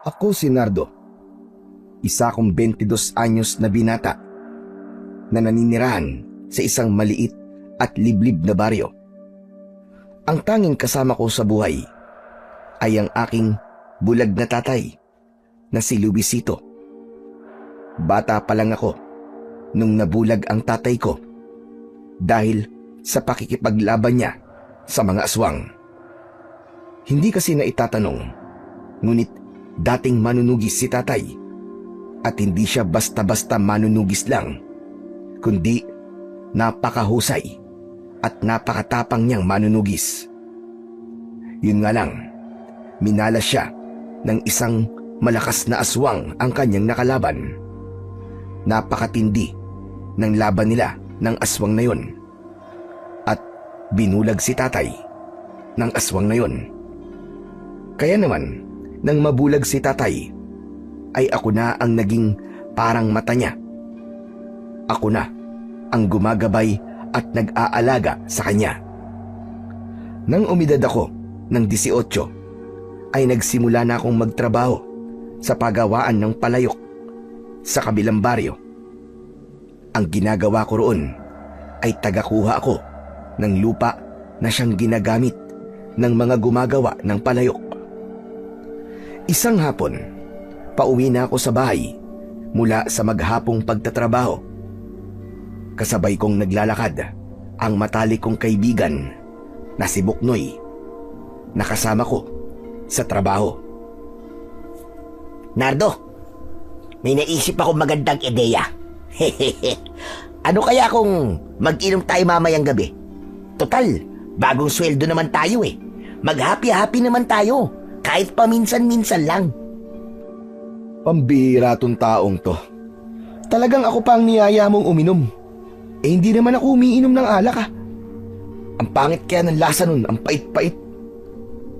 Ako si Nardo, isa kong 22 anyos na binata na naninirahan sa isang maliit at liblib na baryo. Ang tanging kasama ko sa buhay ay ang aking bulag na tatay na si Luisito. Bata pa lang ako nung nabulag ang tatay ko dahil sa pakikipaglaban niya sa mga aswang. Hindi kasi na itatanong, ngunit dating manunugis si tatay at hindi siya basta-basta manunugis lang, kundi napakahusay at napakatapang niyang manunugis. Yun nga lang, minalas siya ng isang malakas na aswang ang kanyang nakalaban. Napakatindi ng laban nila ng aswang na yun at binulag si tatay ng aswang na yun. Kaya naman, nang mabulag si tatay, ay ako na ang naging parang mata niya. Ako na ang gumagabay at nag-aalaga sa kanya. Nang umidad ako ng 18, ay nagsimula na akong magtrabaho sa paggawaan ng palayok sa kabilang baryo. Ang ginagawa ko roon ay tagakuha ako ng lupa na siyang ginagamit ng mga gumagawa ng palayok. Isang hapon, pauwi na ako sa bahay mula sa maghapong pagtatrabaho. Kasabay kong naglalakad ang matalik kong kaibigan na si Buknoy, na kasama ko sa trabaho. Nardo, may naisip akong magandang ideya. Ano kaya kung mag-inom tayo mamayang gabi? Total, bagong sweldo naman tayo eh. Mag-happy-happy naman tayo, kahit paminsan-minsan lang. Pambira tong taong to. Talagang ako pa ang niyaya mong uminom. Eh hindi naman ako umiinom ng alak ah. Ang pangit kaya ng lasa nun, ang pait-pait.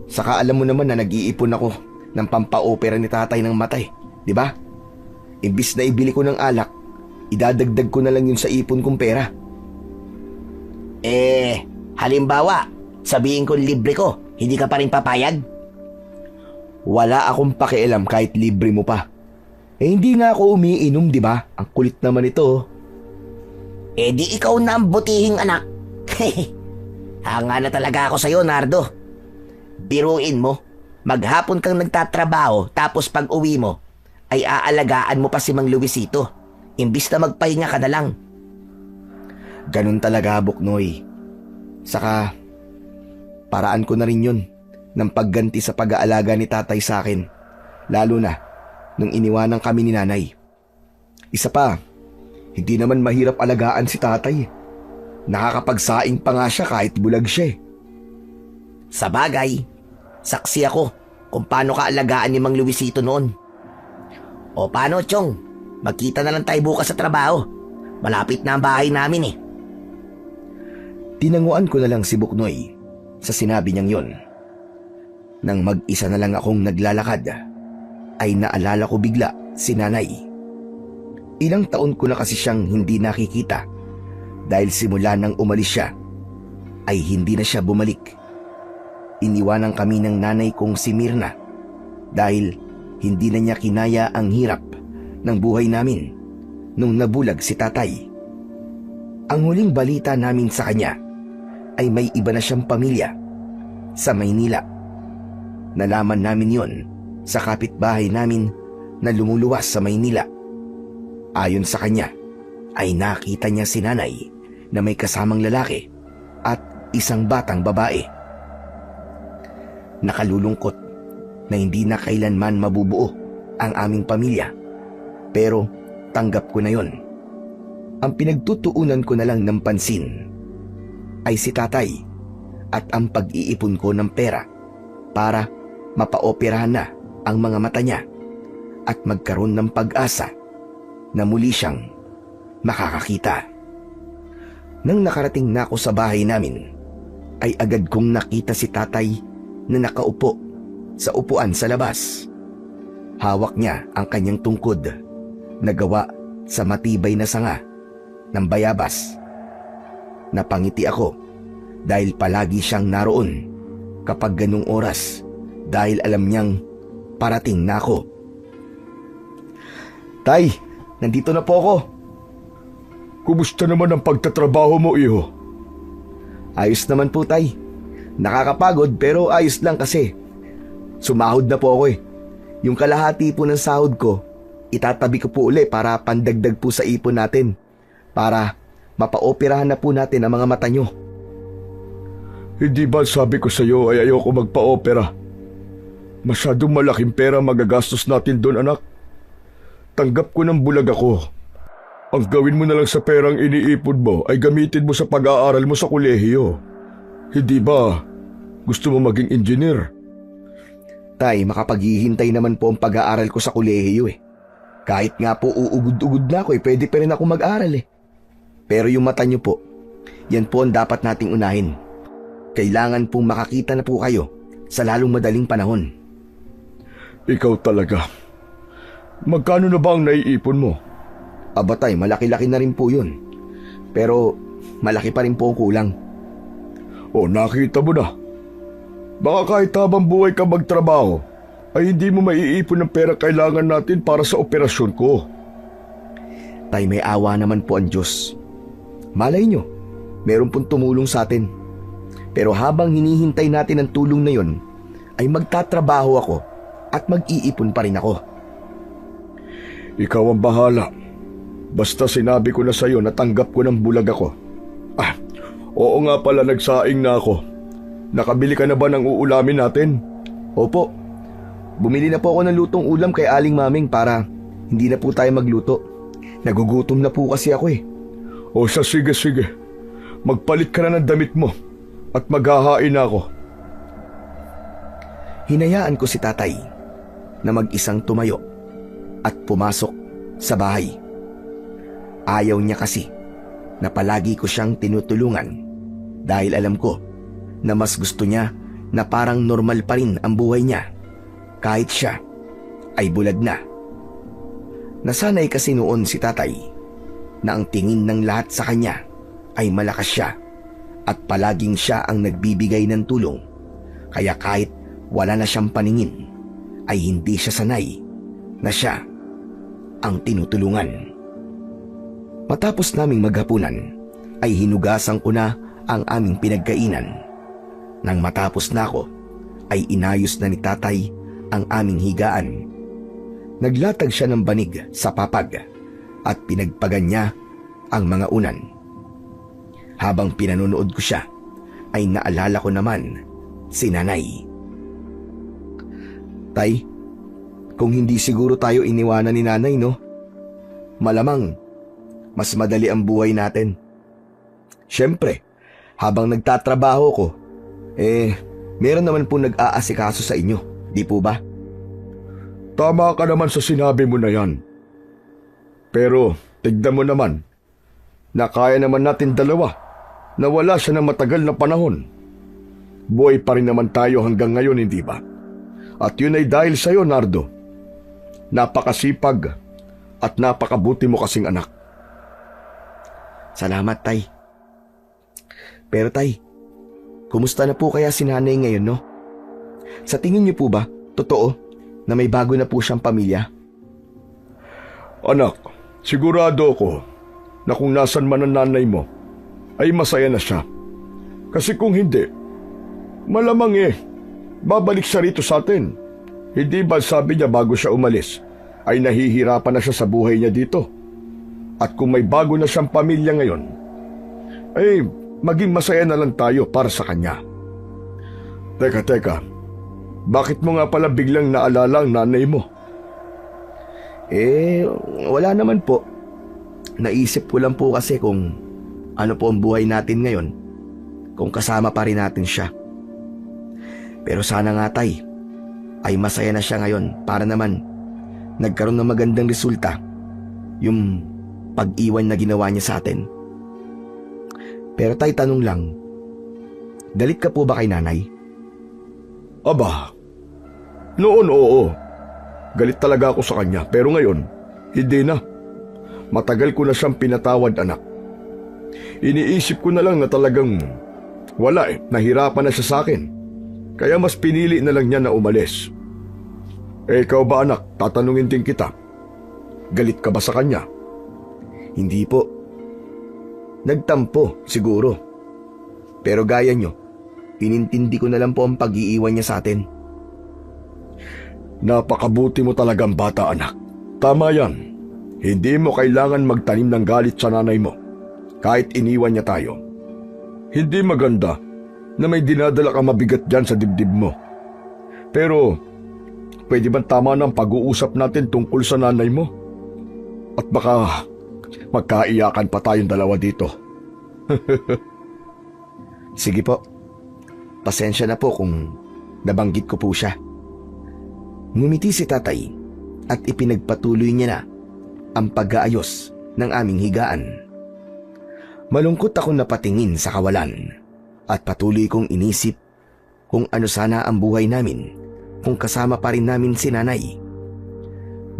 Saka alam mo naman na nag-iipon ako ng pampaopera ni tatay ng matay, di ba? Imbis na ibili ko ng alak, idadagdag ko na lang yun sa ipon kong pera. Halimbawa, sabihin ko libre ko, hindi ka pa rin papayag? Wala akong pakialam kahit libre mo pa. Eh hindi nga ako umiinom, di ba? Ang kulit naman ito. Di ikaw na ang butihing anak. Hanga na talaga ako sa'yo, Nardo. Biruin mo, maghapon kang nagtatrabaho tapos pag uwi mo, ay aalagaan mo pa si Mang Luisito, imbis na magpahinga ka na lang. Ganun talaga, Buknoy. Saka, paraan ko na rin yun ng pagganti sa pag-aalaga ni tatay sa akin, lalo na nung iniwanan kami ni nanay. Isa pa, hindi naman mahirap alagaan si tatay. Nakakapagsaing pa nga siya kahit bulag siya eh. Sa bagay, saksi ako kung paano ka alagaan ni Mang Luisito noon. O paano, Chong? Magkita na lang tayo bukas sa trabaho. Malapit na ang bahay namin eh. Tinanguan ko na lang si Buknoy sa sinabi niyang yon. Nang mag-isa na lang akong naglalakad, ay naalala ko bigla si nanay. Ilang taon ko na kasi siyang hindi nakikita dahil simula nang umalis siya, ay hindi na siya bumalik. Iniwanan kami ng nanay kong si Mirna dahil hindi na niya kinaya ang hirap ng buhay namin nung nabulag si tatay. Ang huling balita namin sa kanya ay may iba na siyang pamilya sa Maynila. Nalaman namin yon sa kapitbahay namin na lumuluwas sa Maynila. Ayon sa kanya, ay nakita niya si nanay na may kasamang lalaki at isang batang babae. Nakalulungkot na hindi na kailanman mabubuo ang aming pamilya, pero tanggap ko na yon. Ang pinagtutuunan ko na lang ng pansin ay si tatay at ang pag-iipon ko ng pera para mapaoperahan na ang mga mata niya at magkaroon ng pag-asa na muli siyang makakakita. Nang nakarating na ako sa bahay namin, ay agad kong nakita si tatay na nakaupo sa upuan sa labas. Hawak niya ang kanyang tungkod na gawa sa matibay na sanga ng bayabas. Napangiti ako dahil palagi siyang naroon kapag ganung oras dahil alam niyang parating na ako Tay, nandito na po ako. Kumusta naman ang pagtatrabaho mo, iho? Ayos naman po, tay. Nakakapagod pero ayos lang kasi. Sumahod na po ako eh. Yung kalahati po ng sahod ko, itatabi ko po uli para pandagdag po sa ipon natin. Para mapaoperahan na po natin ang mga mata nyo. Hindi ba sabi ko sa iyo ay ayoko magpa-opera? Masyadong malaking pera magagastos natin doon, anak. Tanggap ko ng bulag ako. Ang gawin mo na lang sa perang iniipon mo ay gamitin mo sa pag-aaral mo sa kolehiyo. Hindi ba gusto mo maging engineer? Tay, makapaghihintay naman po ang pag-aaral ko sa kolehiyo eh. Kahit nga po uugod-ugod na ako pwede pa rin ako mag-aaral eh. Pero yung mata nyo po, yan po ang dapat nating unahin. Kailangan pong makakita na po kayo sa lalong madaling panahon. Ikaw talaga. Magkano na ba ang naiipon mo? Aba tay, malaki-laki na rin po yun. Pero malaki pa rin po ang kulang. O nakita mo na. Baka kahit habang buhay ka magtrabaho, ay hindi mo maiipon ng pera kailangan natin para sa operasyon ko. Tay, may awa naman po ang Diyos. Malay nyo, meron pong tumulong sa atin. Pero habang hinihintay natin ang tulong na yon, ay magtatrabaho ako at mag-iipon pa rin ako. Ikaw ang bahala. Basta sinabi ko na sa'yo na tanggap ko ng bulag ako. Oo nga pala, nagsaing na ako. Nakabili ka na ba ng uulamin natin? Opo, bumili na po ako ng lutong ulam kay Aling Maming para hindi na po tayo magluto. Nagugutom na po kasi ako eh. O sige. Magpalit ka na ng damit mo at maghahain na ako. Hinayaan ko si tatay na mag-isang tumayo at pumasok sa bahay. Ayaw niya kasi na palagi ko siyang tinutulungan dahil alam ko na mas gusto niya na parang normal pa rin ang buhay niya kahit siya ay bulag na. Nasanay kasi noon si tatay na ang tingin ng lahat sa kanya ay malakas siya at palaging siya ang nagbibigay ng tulong, kaya kahit wala na siyang paningin ay hindi siya sanay na siya ang tinutulungan. Matapos naming maghapunan ay hinugasan ko na ang aming pinagkainan. Nang matapos na ako ay inayos na ni tatay ang aming higaan. Naglatag siya ng banig sa papag at pinagpagan niya ang mga unan. Habang pinanonood ko siya ay naalala ko naman si nanay. Tay, kung hindi siguro tayo iniwanan ni nanay, no? Malamang mas madali ang buhay natin. Siyempre, habang nagtatrabaho ko, meron naman po nag-aasikaso sa inyo, di po ba? Tama ka naman sa sinabi mo na yan. Pero tignan mo naman, na kaya naman natin dalawa na wala siya ng matagal na panahon. Buhay pa rin naman tayo hanggang ngayon, hindi ba? At yun ay dahil sa'yo, Nardo. Napakasipag at napakabuti mo kasing anak. Salamat, tay. Pero tay, kumusta na po kaya si nanay ngayon, no? Sa tingin niyo po ba, totoo, na may bago na po siyang pamilya? Anak, sigurado ako na kung nasan man ang nanay mo, ay masaya na siya. Kasi kung hindi, malamang babalik siya rito sa atin. Hindi ba sabi niya bago siya umalis, ay nahihirapan na siya sa buhay niya dito? At kung may bago na siyang pamilya ngayon, ay maging masaya na lang tayo para sa kanya. Teka, bakit mo nga pala biglang naalala ang nanay mo? Wala naman po. Naisip ko lang po kasi kung ano po ang buhay natin ngayon, kung kasama pa rin natin siya. Pero sana nga tay, ay masaya na siya ngayon para naman nagkaroon ng magandang resulta yung pag-iwan na ginawa niya sa atin. Pero tay, tanong lang, galit ka po ba kay nanay? Aba, noon oo. Galit talaga ako sa kanya, pero ngayon, hindi na. Matagal ko na siyang pinatawad, anak. Iniisip ko na lang na talagang wala nahirapan na siya sa akin. Kaya mas pinili na lang niya na umalis. Ikaw ba, anak, tatanungin din kita. Galit ka ba sa kanya? Hindi po. Nagtampo, siguro. Pero gaya nyo, inintindi ko na lang po ang pag-iiwan niya sa atin. Napakabuti mo talagang bata, anak. Tama yan. Hindi mo kailangan magtanim ng galit sa nanay mo kahit iniwan niya tayo. Hindi maganda na may dinadala ka mabigat dyan sa dibdib mo. Pero, pwede bang tama ng pag-uusap natin tungkol sa nanay mo? At baka magkaiyakan pa tayong dalawa dito. Sige po. Pasensya na po kung nabanggit ko po siya. Ngumiti si tatay at ipinagpatuloy niya na ang pag-aayos ng aming higaan. Malungkot akong napatingin sa kawalan at patuloy kong inisip kung ano sana ang buhay namin kung kasama pa rin namin si nanay.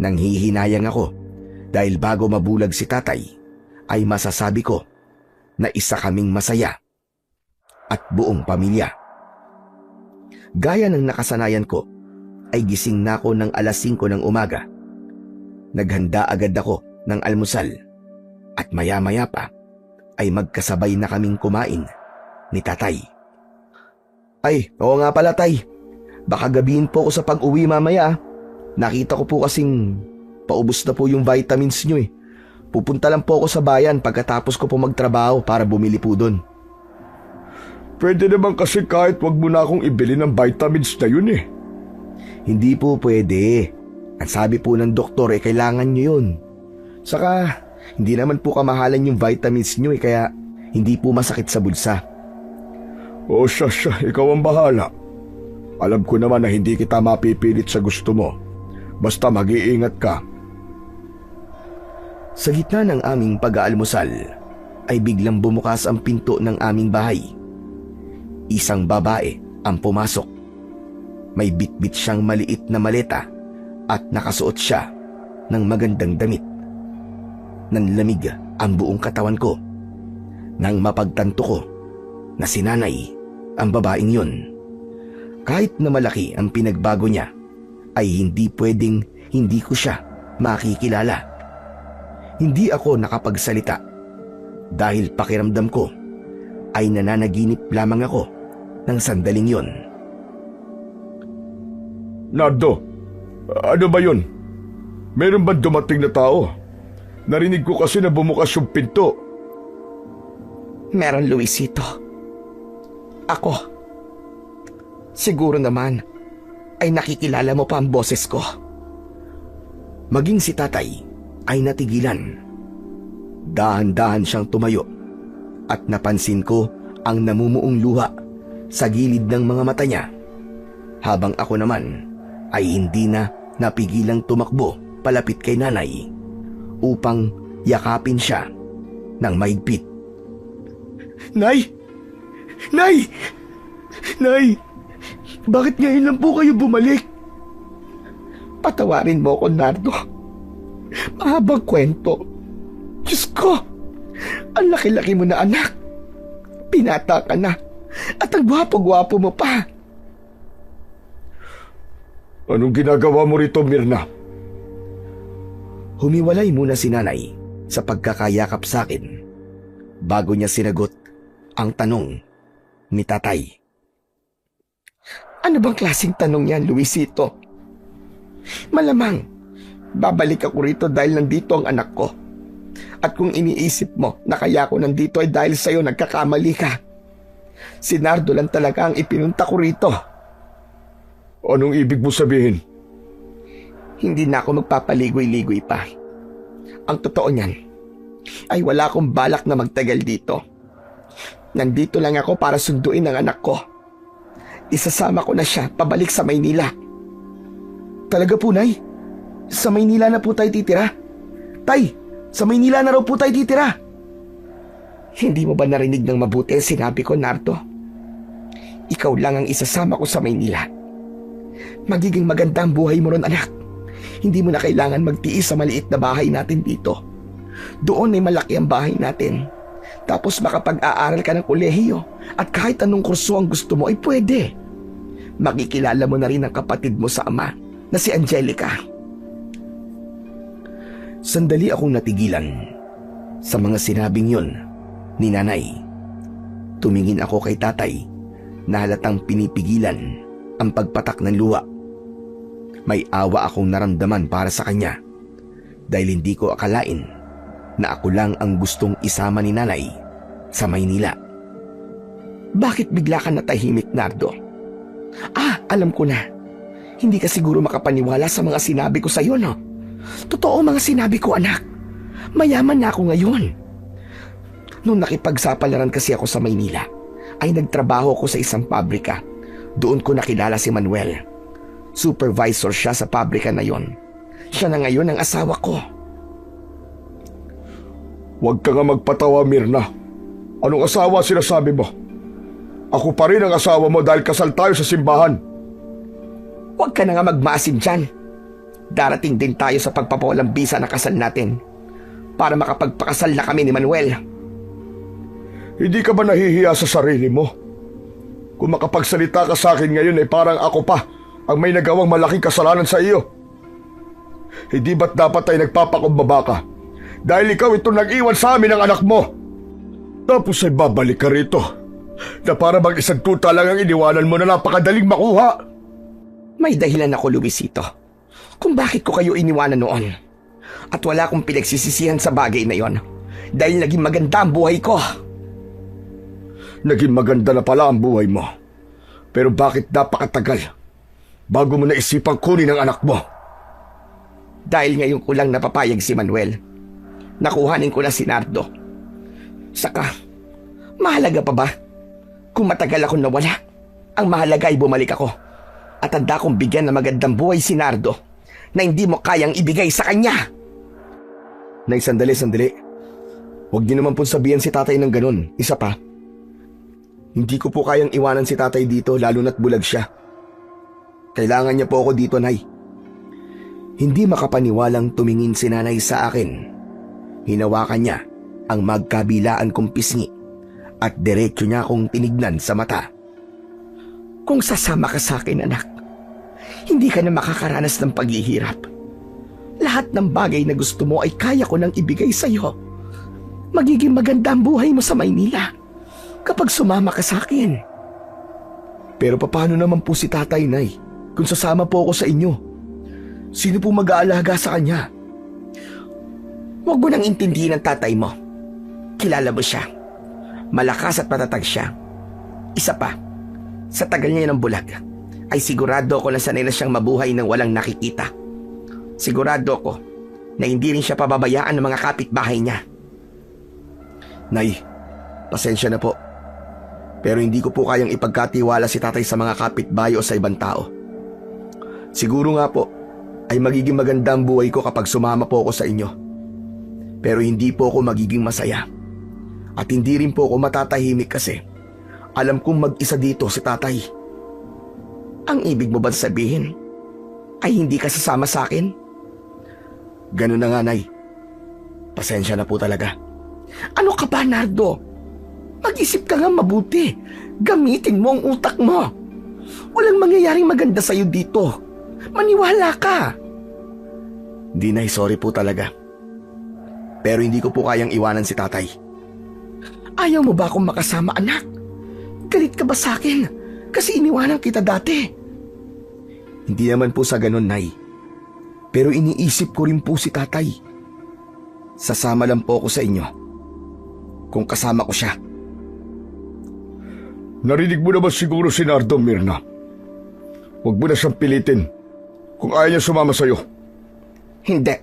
Nanghihinayang ako dahil bago mabulag si tatay ay masasabi ko na isa kaming masaya at buong pamilya. Gaya ng nakasanayan ko ay gising na ako ng alas 5 ng umaga. Naghanda agad ako ng almusal at maya-maya pa ay magkasabay na kaming kumain ni tatay. Ay, oo nga pala tay. Baka gabihin po ako sa pag-uwi mamaya. Nakita ko po kasing paubos na po yung vitamins nyo eh. Pupunta lang po ako sa bayan pagkatapos ko po magtrabaho para bumili po doon. Pwede naman kasi kahit wag mo na akong ibili ng vitamins na yun eh. Hindi po pwede. Ang sabi po ng doktor kailangan nyo yun. Saka, hindi naman po kamahalan yung vitamins nyo kaya hindi po masakit sa bulsa. O siya, ikaw ang bahala. Alam ko naman na hindi kita mapipilit sa gusto mo. Basta mag-iingat ka. Sa gitna ng aming pag-aalmusal ay biglang bumukas ang pinto ng aming bahay. Isang babae ang pumasok. May bitbit siyang maliit na maleta at nakasuot siya ng magandang damit. Nanlamig ang buong katawan ko nang mapagtanto ko na si nanay ang babaeng yun. Kahit na malaki ang pinagbago niya, ay hindi pwedeng hindi ko siya makikilala. Hindi ako nakapagsalita dahil pakiramdam ko ay nananaginip lamang ako ng sandaling yon. Nardo, ano ba yun? Meron ba dumating na tao? Narinig ko kasi na bumukas yung pinto. Meron, Luisito. Ako. Siguro naman ay nakikilala mo pa ang boses ko. Maging si tatay ay natigilan. Dahan-dahan siyang tumayo at napansin ko ang namumuong luha sa gilid ng mga mata niya. Habang ako naman ay hindi na napigilang tumakbo palapit kay nanay upang yakapin siya ng mahigpit. Nay! Nay! Nay! Bakit ngayon lang po kayo bumalik? Patawarin mo ako, Nardo. Mahabang kwento. Diyos ko! Ang laki-laki mo na anak. Pinata ka na. At ang gwapo-gwapo mo pa. Anong ginagawa mo rito, Mirna? Humiwalay muna si nanay sa pagkakayakap sa akin bago niya sinagot ang tanong ni tatay. Ano bang klaseng tanong yan, Luisito? Malamang, babalik ako rito dahil nandito ang anak ko. At kung iniisip mo na kaya ako nandito ay dahil sa'yo nagkakamali ka. Si Nardo lang talaga ang ipinunta ko rito. Anong ibig mo sabihin? Hindi na ako magpapaligoy-ligoy pa. Ang totoo niyan ay wala akong balak na magtagal dito. Nandito lang ako para sunduin ang anak ko. Isasama ko na siya pabalik sa Maynila. Talaga po, Nay? Sa Maynila na po tayo titira? Tay, sa Maynila na raw po tayo titira. Hindi mo ba narinig ng mabuti ang sinabi ko, Nardo? Ikaw lang ang isasama ko sa Maynila. Magiging maganda ang buhay mo ron, anak. Hindi mo na kailangan magtiis sa maliit na bahay natin dito. Doon ay malaki ang bahay natin. Tapos makapag-aaral ka ng kolehiyo at kahit anong kurso ang gusto mo ay pwede. Makikilala mo na rin ang kapatid mo sa ama na si Angelica. Sandali akong natigilan sa mga sinabing yun ni nanay. Tumingin ako kay tatay na halatang pinipigilan ang pagpatak ng luha. May awa akong naramdaman para sa kanya dahil hindi ko akalain na ako lang ang gustong isama ni nanay sa Maynila. Bakit bigla ka natahimik, Nardo? Alam ko na. Hindi ka siguro makapaniwala sa mga sinabi ko sa'yo, no? Totoo mga sinabi ko, anak. Mayaman na ako ngayon. Nung nakipagsapalaran kasi ako sa Maynila, ay nagtrabaho ko sa isang pabrika. Doon ko nakilala si Manuel. Supervisor siya sa pabrika na yon. Siya na ngayon ang asawa ko. Huwag ka nga magpatawa, Mirna. Anong asawa sinasabi mo? Ako pa rin ang asawa mo dahil kasal tayo sa simbahan. Huwag ka na nga magmaasim dyan. Darating din tayo sa pagpapawalang bisa na kasal natin para makapagpakasal na kami ni Manuel. Hindi ka ba nahihiya sa sarili mo? Kung makapagsalita ka sa akin ngayon ay parang ako pa ang may nagawang malaking kasalanan sa iyo. Hindi ba't dapat ay nagpapakumbaba ka? Dahil ikaw ito nag-iwan sa amin ng anak mo. Tapos ay babalik ka rito na para bang isang tuta lang ang iniwanan mo na napakadaling makuha. May dahilan ako, Luisito, kung bakit ko kayo iniwanan noon. At wala akong pinagsisisihan sa bagay na yon dahil naging maganda ang buhay ko. Naging maganda na pala ang buhay mo. Pero bakit napakatagal bago mo naisipang kunin ang anak mo? Dahil ngayon ko lang napapayag si Manuel. Nakuhanin ko na si Nardo. Saka, mahalaga pa ba? Kung matagal ako nawala, ang mahalaga ay bumalik ako. At handa kong bigyan ng magandang buhay si Nardo na hindi mo kayang ibigay sa kanya. Nay, sandali. Huwag niyo naman po sabihan si tatay ng ganun. Isa pa, hindi ko po kayang iwanan si tatay dito lalo na't bulag siya. Kailangan niya po ako dito, Nay. Hindi makapaniwalang tumingin si nanay sa akin. Hinawakan niya ang magkabilaan kong pisngi at diretso niya akong tinignan sa mata. Kung sasama ka sa akin, anak, hindi ka na makakaranas ng paghihirap. Lahat ng bagay na gusto mo ay kaya ko nang ibigay sa iyo. Magiging maganda ang buhay mo sa Maynila kapag sumama ka sa akin. Pero paano naman po si tatay, Nay, kung sasama po ako sa inyo? Sino po mag-aalaga sa kanya? Huwag mo nang intindihin ang tatay mo. Kilala mo siya. Malakas at matatag siya. Isa pa, sa tagal niya ng bulag, ay sigurado ako na sanay na siyang mabuhay ng walang nakikita. Sigurado ako na hindi rin siya pababayaan ng mga kapitbahay niya. Nay, pasensya na po. Pero hindi ko po kayang ipagkatiwala si tatay sa mga kapitbahay o sa ibang tao. Siguro nga po, ay magiging maganda ang buhay ko kapag sumama po ako sa inyo. Pero hindi po ako magiging masaya. At hindi rin po ako matatahimik kasi alam kong mag-isa dito si tatay. Ang ibig mo ba sabihin ay hindi ka sasama sa akin? Ganun na nga, Nay. Pasensya na po talaga. Ano ka ba, Nardo? Mag-isip ka nga mabuti. Gamitin mo ang utak mo. Walang mangyayaring maganda sa'yo dito. Maniwala ka. Di, Nay, sorry po talaga. Pero hindi ko po kayang iwanan si tatay. Ayaw mo ba akong makasama, anak? Galit ka ba sa akin? Kasi iniwanan kita dati. Hindi naman po sa ganun, Nay. Pero iniisip ko rin po si tatay. Sasama lang po ako sa inyo kung kasama ko siya. Narinig mo naman siguro si Nardo, Mirna. Huwag mo na siyang pilitin kung ayaw niya sumama sa'yo. Hindi.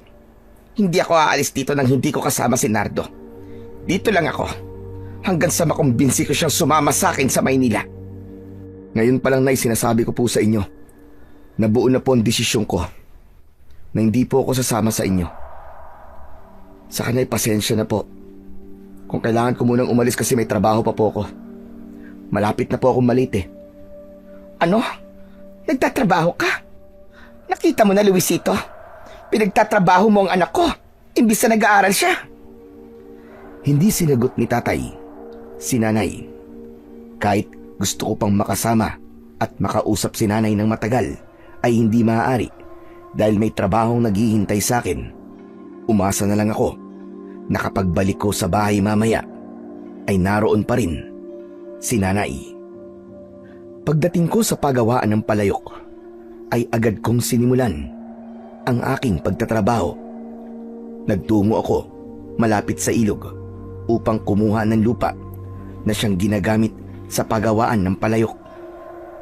Hindi ako aalis dito nang hindi ko kasama si Nardo. Dito lang ako hanggang sa makumbinsi ko siyang sumama sa akin sa Maynila. Ngayon pa lang, Nay, sinasabi ko po sa inyo na buo na po ang desisyon ko na hindi po ako sasama sa inyo. Sa kanay, pasensya na po. Kung kailangan ko munang umalis kasi may trabaho pa po ako. Malapit na po akong malate. Ano? Nagtatrabaho ka? Nakita mo na, Luisito? Pinagtatrabaho mo ang anak ko imbis na nag-aaral siya. Hindi sinagot ni tatay si nanay. Kahit gusto ko pang makasama at makausap si nanay ng matagal ay hindi maaari dahil may trabahong naghihintay sa akin Umasa na lang ako na kapag balik ko sa bahay mamaya ay naroon pa rin si nanay. Pagdating ko sa pagawaan ng palayok ay agad kong sinimulan ang aking pagtatrabaho. Nagtungo ako malapit sa ilog upang kumuha ng lupa na siyang ginagamit sa pagawaan ng palayok.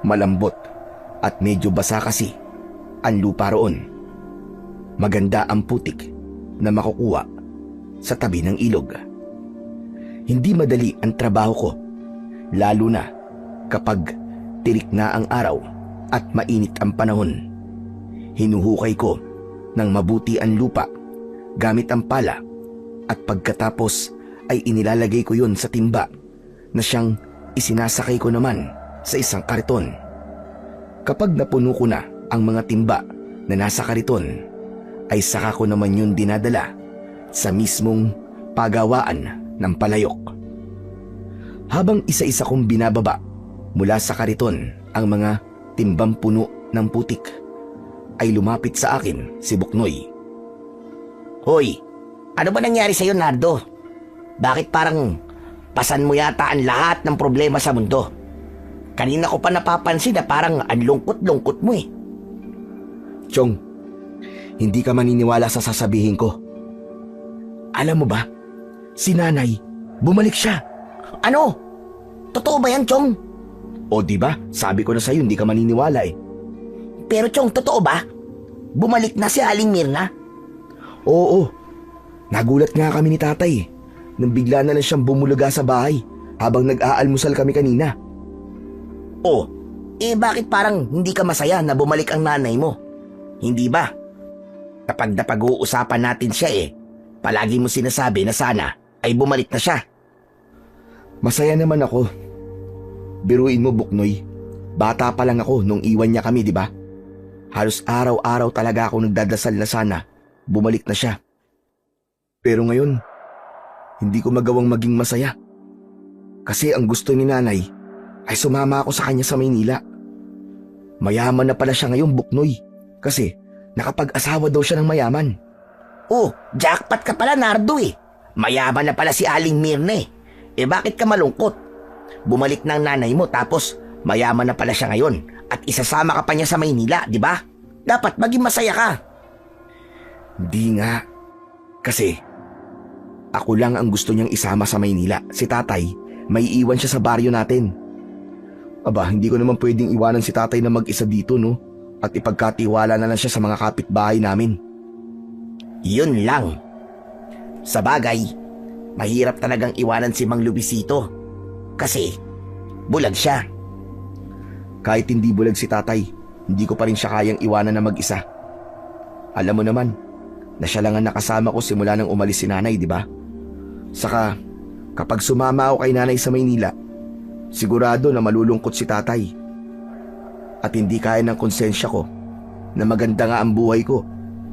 Malambot at medyo basa kasi ang lupa roon. Maganda ang putik na makukuha sa tabi ng ilog. Hindi madali ang trabaho ko, lalo na kapag tirik na ang araw at mainit ang panahon. Hinuhukay ko ng mabuti ang lupa gamit ang pala at pagkatapos ay inilalagay ko yun sa timba na siyang isinasakay ko naman sa isang kariton. Kapag napuno ko na ang mga timba na nasa kariton, ay saka ko naman yun dinadala sa mismong pagawaan ng palayok. Habang isa-isa kong binababa mula sa kariton ang mga timbang puno ng putik, ay lumapit sa akin si Buknoy. Hoy, ano ba nangyari sa'yo, Nardo? Bakit parang pasan mo yata ang lahat ng problema sa mundo? Kanina ko pa napapansin na parang ang lungkot-lungkot mo eh. Chong, hindi ka maniniwala sa sasabihin ko. Alam mo ba, si nanay, bumalik siya. Ano? Totoo ba yan, Chong? O di ba, sabi ko na sa'yo hindi ka maniniwala eh. Pero Chong, totoo ba? Bumalik na si Aling Mirna? Oo, nagulat nga kami ni tatay nang bigla na lang siyang bumulaga sa bahay habang nag-aalmusal kami kanina. Oh, bakit parang hindi ka masaya na bumalik ang nanay mo? Hindi ba? Kapag napag-uusapan natin siya palagi mo sinasabi na sana ay bumalik na siya. Masaya naman ako. Biruin mo, Buknoy, bata pa lang ako nung iwan niya kami, di ba? Halos araw-araw talaga ako nagdadasal na sana bumalik na siya. Pero ngayon, hindi ko magawang maging masaya. Kasi ang gusto ni nanay ay sumama ako sa kanya sa Maynila. Mayaman na pala siya ngayon, Buknoy, kasi nakapag-asawa daw siya ng mayaman. Oh, jackpot ka pala, Nardo Mayaman na pala si Aling Mirna bakit ka malungkot? Bumalik na ang nanay mo tapos mayaman na pala siya ngayon at isasama ka pa niya sa Maynila, di ba? Dapat maging masaya ka. Di nga. Kasi ako lang ang gusto niyang isama sa Maynila. Si tatay, may iwan siya sa baryo natin. Aba, hindi ko naman pwedeng iwanan si tatay na mag-isa dito, no? At ipagkatiwala na lang siya sa mga kapitbahay namin. Yun lang. Sa bagay, mahirap talagang iwanan si Mang Luisito. Kasi bulag siya. Kahit hindi bulag si tatay, hindi ko pa rin siya kayang iwanan na mag-isa. Alam mo naman, na siya lang ang nakasama ko simula nang umalis si nanay, di ba? Saka, kapag sumama ako kay nanay sa Maynila, sigurado na malulungkot si tatay. At hindi kaya ng konsensya ko na maganda nga ang buhay ko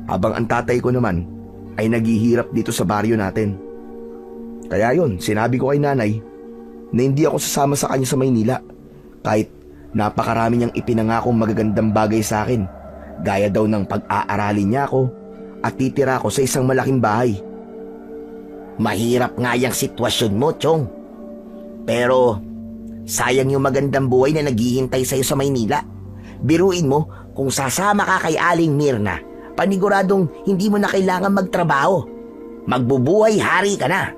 habang ang tatay ko naman ay naghihirap dito sa baryo natin. Kaya yun, sinabi ko kay nanay na hindi ako sasama sa kanya sa Maynila kahit napakarami niyang ipinangakong magagandang bagay sa akin, gaya daw ng pag-aaralin niya ako at titira ako sa isang malaking bahay. Mahirap nga yung sitwasyon mo, Chong. Pero sayang yung magandang buhay na naghihintay sa'yo sa Maynila. Biruin mo, kung sasama ka kay Aling Mirna, paniguradong hindi mo na kailangan magtrabaho. Magbubuhay hari ka na.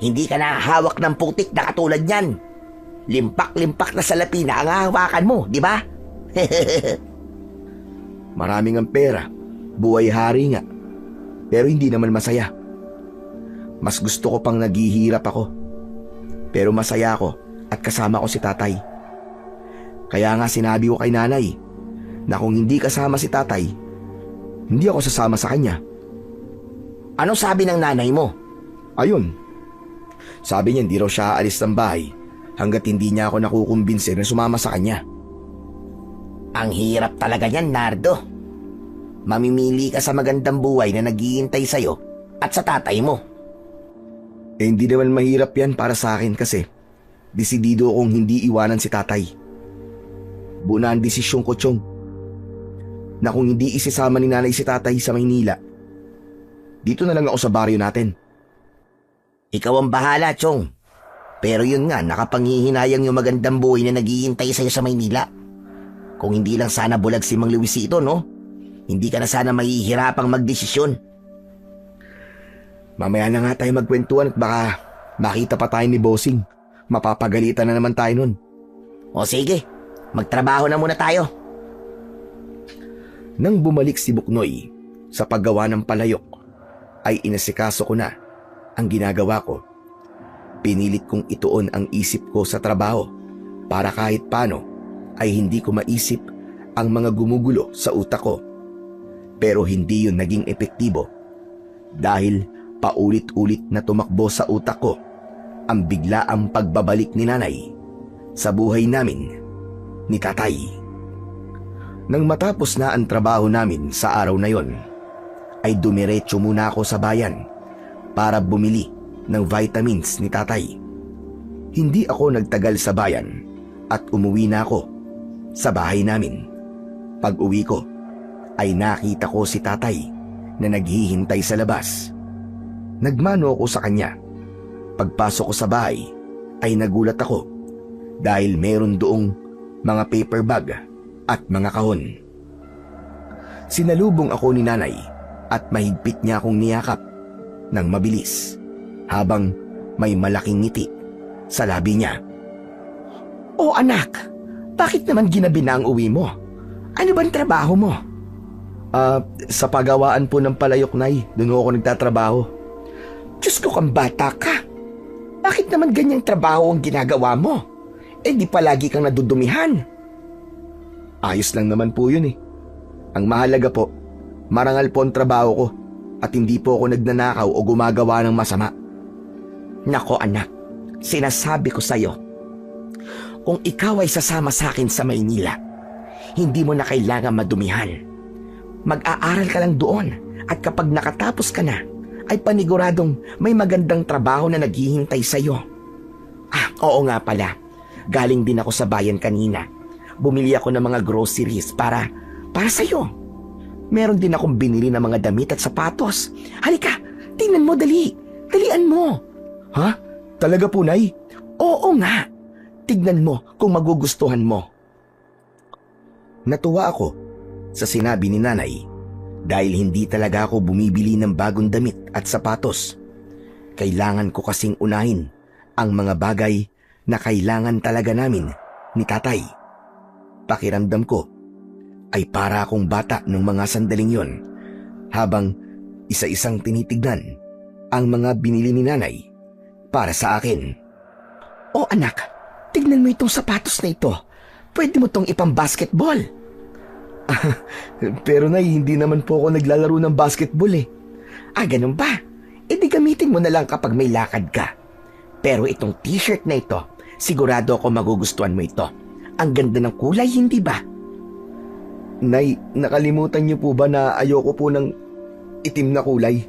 Hindi ka na hawak ng putik na katulad niyan. Limpak-limpak na salapi na ang hawakan mo, di ba? Maraming ang pera, buhay hari nga, pero hindi naman masaya. Mas gusto ko pang naghihirap ako, pero masaya ako at kasama ko si tatay. Kaya nga sinabi ko kay nanay na kung hindi kasama si tatay, hindi ako sasama sa kanya. Anong sabi ng nanay mo? Ayun, sabi niya hindi raw siya aalis ng bahay hanggat hindi niya ako nakukumbinse na sumama sa kanya. Ang hirap talaga niyan, Nardo. Mamimili ka sa magandang buhay na naghihintay sa'yo at sa tatay mo. Hindi naman mahirap yan para sa akin kasi desidido akong hindi iwanan si tatay. Buo na ang desisyon ko, Chong, na kung hindi isasama ni nanay si tatay sa Maynila, Dito na lang ako sa baryo natin. Ikaw ang bahala, Chong. Pero yun nga, nakapanghihinayang yung magandang buhay na naghihintay sa'yo sa Maynila. Kung hindi lang sana bulag si Mang Luisito, no? Hindi ka na sana mahihirapang magdesisyon. Mamaya na nga tayo magkwentuhan at baka makita pa tayo ni Bossing. Mapapagalitan na naman tayo nun. O sige, magtrabaho na muna tayo. Nang bumalik si Buknoy sa paggawa ng palayok, ay inasikaso ko na ang ginagawa ko. Pinilit kong ituon ang isip ko sa trabaho para kahit paano ay hindi ko maisip ang mga gumugulo sa utak ko. Pero hindi yun naging epektibo dahil paulit-ulit na tumakbo sa utak ko ang biglaang pagbabalik ni nanay sa buhay namin ni tatay. Nang matapos na ang trabaho namin sa araw na yon, ay dumiretso muna ako sa bayan para bumili ng vitamins ni tatay. Hindi ako nagtagal sa bayan at umuwi na ako sa bahay namin. Pag-uwi ko ay nakita ko si tatay na naghihintay sa labas. Nagmano ako sa kanya. Pagpasok ko sa bahay ay nagulat ako dahil meron doong mga paper bag at mga kahon. Sinalubong ako ni nanay at mahigpit niya akong niyakap ng mabilis habang may malaking ngiti sa labi niya. O anak, bakit naman ginabi na ang uwi mo? Ano bang trabaho mo? Sa pagawaan po ng palayok, Nay. Doon ako nagtatrabaho. Diyos ko, kang bata ka. Bakit naman ganyang trabaho ang ginagawa mo? Eh di palagi kang nadudumihan. Ayos lang naman po yun eh. Ang mahalaga po, marangal po ang trabaho ko at hindi po ako nagnanakaw o gumagawa ng masama. Nako anak, sinasabi ko sa'yo, kung ikaw ay sasama sa akin sa Maynila, hindi mo na kailangan madumihan. Mag-aaral ka lang doon at kapag nakatapos ka na, ay paniguradong may magandang trabaho na naghihintay sa'yo. Oo nga pala, galing din ako sa bayan kanina. Bumili ako ng mga groceries para sa'yo. Meron din akong binili ng mga damit at sapatos. Halika, tingnan mo dali. Dalian mo. Ha? Talaga po, Nay? Oo nga. Tignan mo kung magugustuhan mo. Natuwa ako sa sinabi ni nanay dahil hindi talaga ako bumibili ng bagong damit at sapatos. Kailangan ko kasing unahin ang mga bagay na kailangan talaga namin ni tatay. Pakiramdam ko ay para akong bata nung mga sandaling yon habang isa-isang tinitignan ang mga binili ni nanay para sa akin. O anak, tignan mo itong sapatos na ito. Pwede mo itong ipang-basketball. Pero Nay, hindi naman po ako naglalaro ng basketball eh. Ganun ba? E di gamitin mo na lang kapag may lakad ka. Pero itong t-shirt na ito, sigurado ako magugustuhan mo ito. Ang ganda ng kulay, hindi ba? Nay, nakalimutan niyo po ba na ayoko po ng itim na kulay?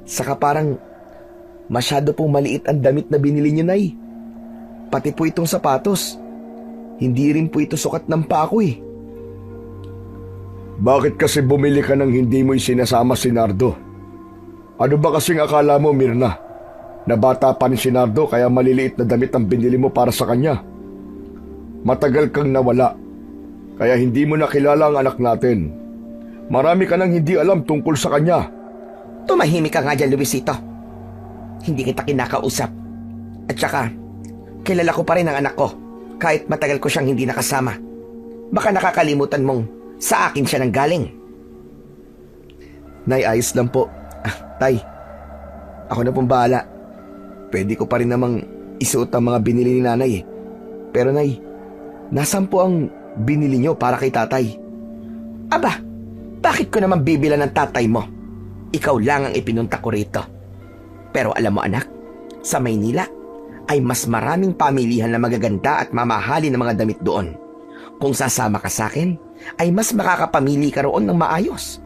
Saka parang masyado pong maliit ang damit na binili niyo, Nay. Pati po itong sapatos. Hindi rin po ito sukat ng paa ko eh. Bakit kasi bumili ka ng hindi mo isinasama si Nardo? Ano ba kasing akala mo, Mirna? Na bata pa ni si Nardo kaya maliliit na damit ang binili mo para sa kanya? Matagal kang nawala, kaya hindi mo nakilala ang anak natin. Marami ka nang hindi alam tungkol sa kanya. Tumahimik ka nga dyan, Luisito. Hindi kita kinakausap. At saka, kilala ko pa rin ang anak ko, kahit matagal ko siyang hindi nakasama. Baka nakakalimutan mong sa akin siya nanggaling. Nay, ayos lang po. Tay, ako na pong bahala. Pwede ko pa rin namang isuot ang mga binili ni nanay eh. Pero Nay, nasaan po ang binili nyo para kay tatay? Aba, bakit ko naman bibilan ng tatay mo? Ikaw lang ang ipinunta ko rito. Pero alam mo anak, sa Maynila ay mas maraming pamilihan na magaganda at mamahalin ng mga damit doon. Kung sasama ka sa akin, ay mas makakapamili ka roon ng maayos.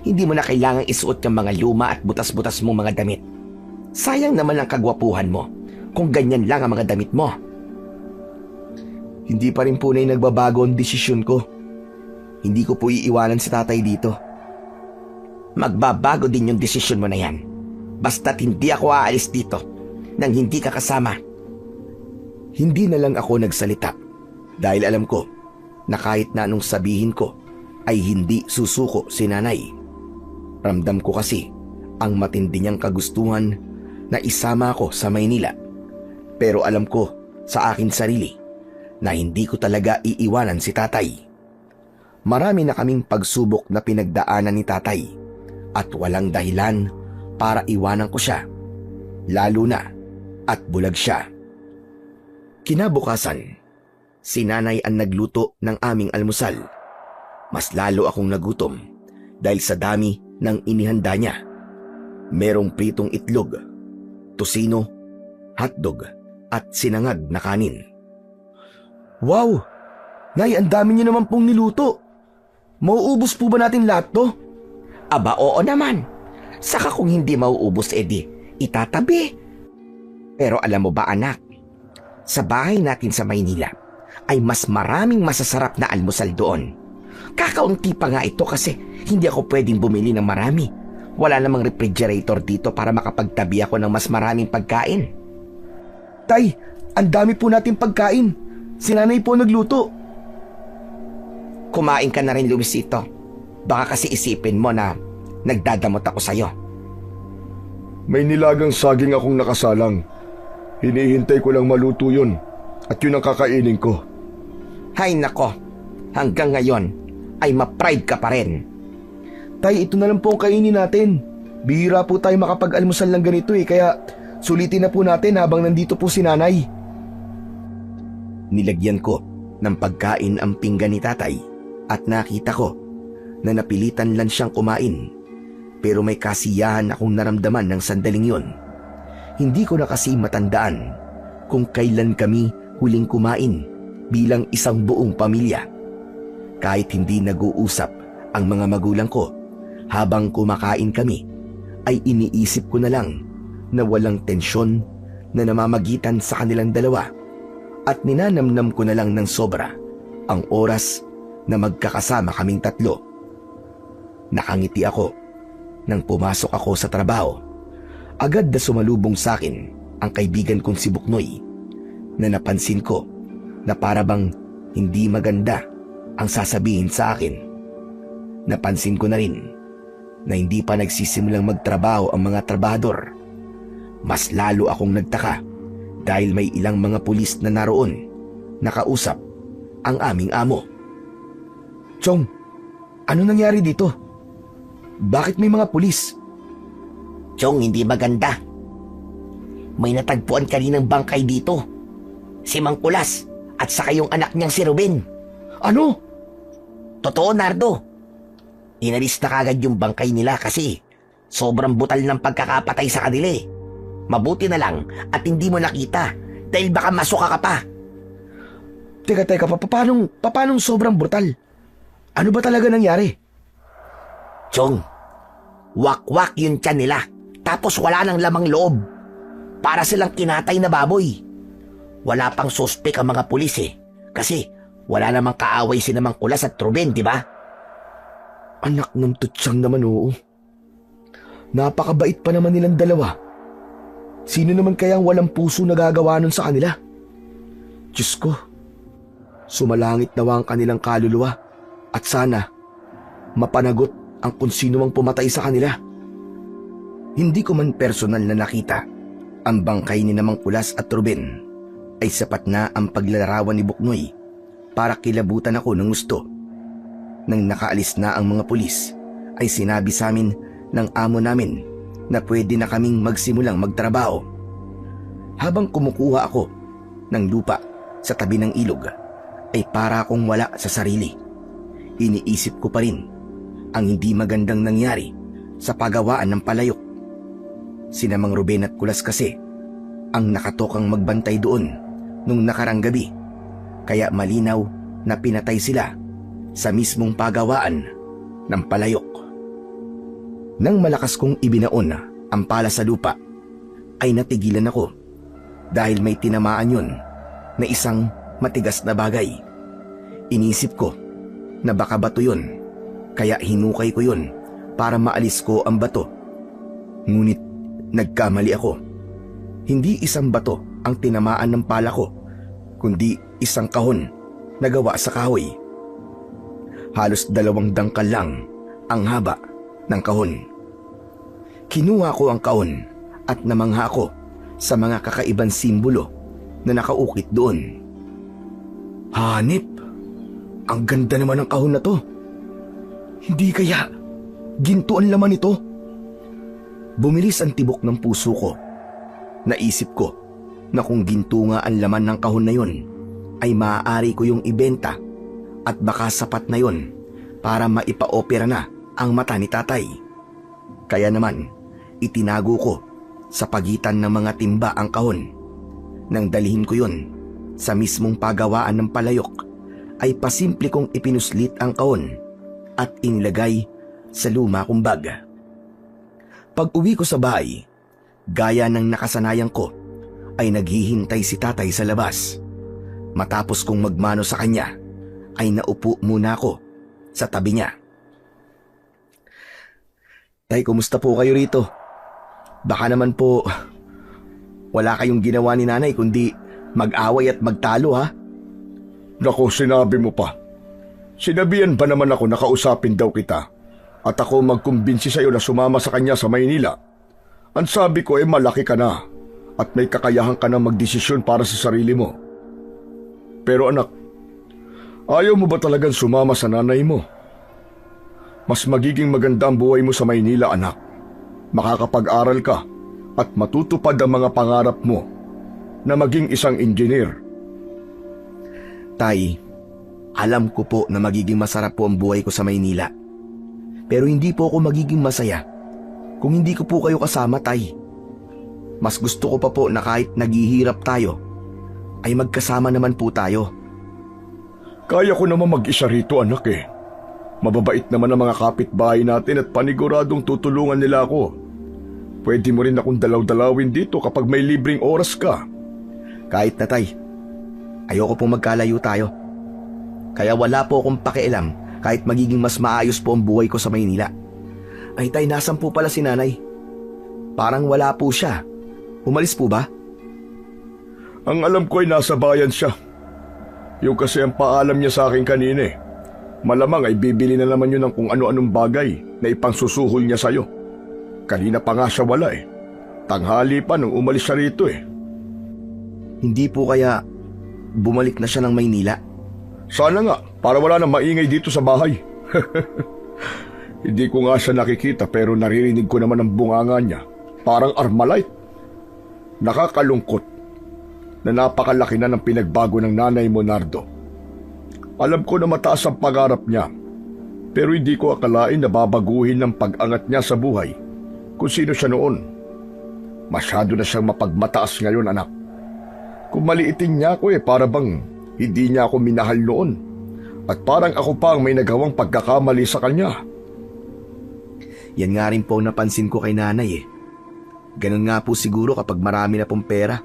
Hindi mo na kailangang isuot yung mga luma at butas-butas mong mga damit. Sayang naman ang kagwapuhan mo kung ganyan lang ang mga damit mo. Hindi pa rin po na nagbabago ang desisyon ko. Hindi ko po iiwanan si tatay dito. Magbabago din yung desisyon mo na yan. Basta't hindi ako aalis dito nang hindi ka kasama. Hindi na lang ako nagsalita dahil alam ko na kahit na anong sabihin ko ay hindi susuko si nanay. Ramdam ko kasi ang matindi niyang kagustuhan na isama ako sa Maynila. Pero alam ko sa akin sarili na hindi ko talaga iiwanan si tatay. Marami na kaming pagsubok na pinagdaanan ni tatay at walang dahilan para iwanan ko siya, lalo na at bulag siya. Kinabukasan, si nanay ang nagluto ng aming almusal. Mas lalo akong nagutom dahil sa dami ng inihanda niya. Merong pritong itlog, tosino, hotdog at sinangag na kanin. Wow! Nay, ang dami niyo naman pong niluto. Mauubos po ba natin lahat to? Aba, oo naman. Saka kung hindi mauubos, edi itatabi. Pero alam mo ba, anak, sa bahay natin sa Maynila ay mas maraming masasarap na almusal doon. Kakaunti pa nga ito kasi hindi ako pwedeng bumili ng marami. Wala namang refrigerator dito para makapagtabi ako ng mas maraming pagkain. Tay, ang dami po natin pagkain. Si nanay po nagluto. Kumain ka na rin, Luisito. Baka kasi isipin mo na nagdadamot ako sa'yo. May nilagang saging akong nakasalang. Hinihintay ko lang maluto yun at yun ang kakainin ko. Hay nako, hanggang ngayon ay ma-pride ka pa rin. Tay, ito na lang po ang kainin natin. Bihira po tayo makapag-almusal ng ganito kaya sulitin na po natin habang nandito po si nanay. Nilagyan ko ng pagkain ang pinggan ni tatay at nakita ko na napilitan lang siyang kumain. Pero may kasiyahan akong naramdaman ng sandaling yun. Hindi ko na kasi matandaan kung kailan kami huling kumain bilang isang buong pamilya. Kahit hindi nag-uusap ang mga magulang ko habang kumakain kami, ay iniisip ko na lang na walang tensyon na namamagitan sa kanilang dalawa at ninanamnam ko na lang ng sobra ang oras na magkakasama kaming tatlo. Nakangiti ako nang pumasok ako sa trabaho. Agad na sumalubong sa akin ang kaibigan kong si Buknoy na napansin ko na para bang hindi maganda ang sasabihin sa akin. Napansin ko na rin na hindi pa nagsisimulang magtrabaho ang mga trabahador. Mas lalo akong nagtaka dahil may ilang mga pulis na naroon nakausap ang aming amo. Chong, ano nangyari dito? Bakit may mga pulis? Chong, hindi maganda. May natagpuan kaninang bangkay dito. Si Mang Kulas at saka yung anak niyang si Ruben. Ano? Totoo, Nardo. Inalis na kagad yung bangkay nila kasi sobrang butal ng pagkakapatay sa kanila eh. Mabuti na lang at hindi mo nakita dahil baka masuka ka pa. Teka, paanong sobrang brutal? Ano ba talaga nangyari? Chong, wak-wak yung tiyan nila tapos wala nang lamang loob. Para silang kinatay na baboy. Wala pang suspek ang mga pulis eh kasi wala namang kaaway si Mang Kulas at Ruben, di ba? Anak ng tutsang naman, oo. Napakabait pa naman nilang dalawa. Sino naman kayang walang puso na gagawa nun sa kanila? Diyos ko, sumalangit nawa ang kanilang kaluluwa at sana mapanagot ang kung sino mang pumatay sa kanila. Hindi ko man personal na nakita ang bangkay ni Mang Kulas at Ruben ay sapat na ang paglalarawan ni Buknoy para kilabutan ako ng gusto. Nang nakaalis na ang mga pulis, ay sinabi sa amin ng amo namin na pwede na kaming magsimulang magtrabaho. Habang kumukuha ako ng lupa sa tabi ng ilog, ay para akong wala sa sarili. Iniisip ko pa rin ang hindi magandang nangyari sa paggawaan ng palayok. Sina Mang Ruben at Kulas kasi ang nakatokang magbantay doon nung nakarang gabi, kaya malinaw na pinatay sila sa mismong pagawaan ng palayok. Nang malakas kong ibinaon ang pala sa lupa, ay natigilan ako dahil may tinamaan yun na isang matigas na bagay. Inisip ko na baka bato yun, kaya hinukay ko yun para maalis ko ang bato. Ngunit nagkamali ako. Hindi isang bato ang tinamaan ng pala ko, kundi isang kahon na gawa sa kahoy. Halos 2 dangkal lang ang haba ng kahon. Kinuha ko ang kahon at namangha ako sa mga kakaibang simbolo na nakaukit doon. Hanip! Ang ganda naman ng kahon na to. Hindi kaya ginto ang laman nito? Bumilis ang tibok ng puso ko. Naisip ko na kung ginto nga ang laman ng kahon na yun, ay maaari ko yung ibenta at baka sapat na yun para maipa-opera na ang mata ni tatay. Kaya naman, itinago ko sa pagitan ng mga timba ang kahon. Nang dalhin ko yun sa mismong pagawaan ng palayok, ay pasimple kong ipinuslit ang kahon at inilagay sa luma kong bag. Pag uwi ko sa bahay, gaya ng nakasanayan ko, ay naghihintay si tatay sa labas. Matapos kong magmano sa kanya, ay naupo muna ako sa tabi niya. Tay, kumusta po kayo rito? Baka naman po wala kayong ginawa ni nanay kundi mag-away at magtalo, ha? Naku, sinabi mo pa. Sinabihan ba naman ako na kausapin daw kita at ako magkumbinsi sa'yo na sumama sa kanya sa Maynila? Ang sabi ko ay malaki ka na at may kakayahan ka na magdesisyon para sa sarili mo. Pero anak, ayaw mo ba talagang sumama sa nanay mo? Mas magiging maganda ang buhay mo sa Maynila, anak. Makakapag-aral ka at matutupad ang mga pangarap mo na maging isang engineer. Tay, alam ko po na magiging masarap po ang buhay ko sa Maynila. Pero hindi po ako magiging masaya kung hindi ko po kayo kasama, tay. Mas gusto ko pa po na kahit naghihirap tayo, ay magkasama naman po tayo. Kaya ko naman mag-isa rito, anak eh. Mababait naman ang mga kapitbahay natin at paniguradong tutulungan nila ako. Pwede mo rin akong dalaw-dalawin dito kapag may libreng oras ka. Kahit na, tay. Ayoko pong magkalayo tayo. Kaya wala po akong pakialam kahit magiging mas maayos po ang buhay ko sa Maynila. Ay tay, nasan po pala si nanay? Parang wala po siya. Umalis po ba? Ang alam ko ay nasa bayan siya. Yung kasi ang paalam niya sa akin kanina eh. Malamang ay bibili na naman yun ng kung ano-anong bagay na ipangsusuhol niya sa'yo. Kanina pa nga siya wala eh. Tanghali pa nung umalis siya rito eh. Hindi po kaya bumalik na siya ng Maynila? Sana nga, para wala nang maingay dito sa bahay. Hindi ko nga siya nakikita pero naririnig ko naman ang bunganga niya. Parang Armalite. Nakakalungkot na napakalaki na ng pinagbago ng nanay mo, Nardo. Alam ko na mataas ang pangarap niya, pero hindi ko akalain na babaguhin ng pag-angat niya sa buhay kung sino siya noon. Masyado na siyang mapagmataas ngayon, anak. Kung maliitin niya ako para bang hindi niya ako minahal noon at parang ako pa ang may nagawang pagkakamali sa kanya. Yan nga rin po napansin ko kay nanay eh. Ganun nga po siguro kapag marami na pong pera.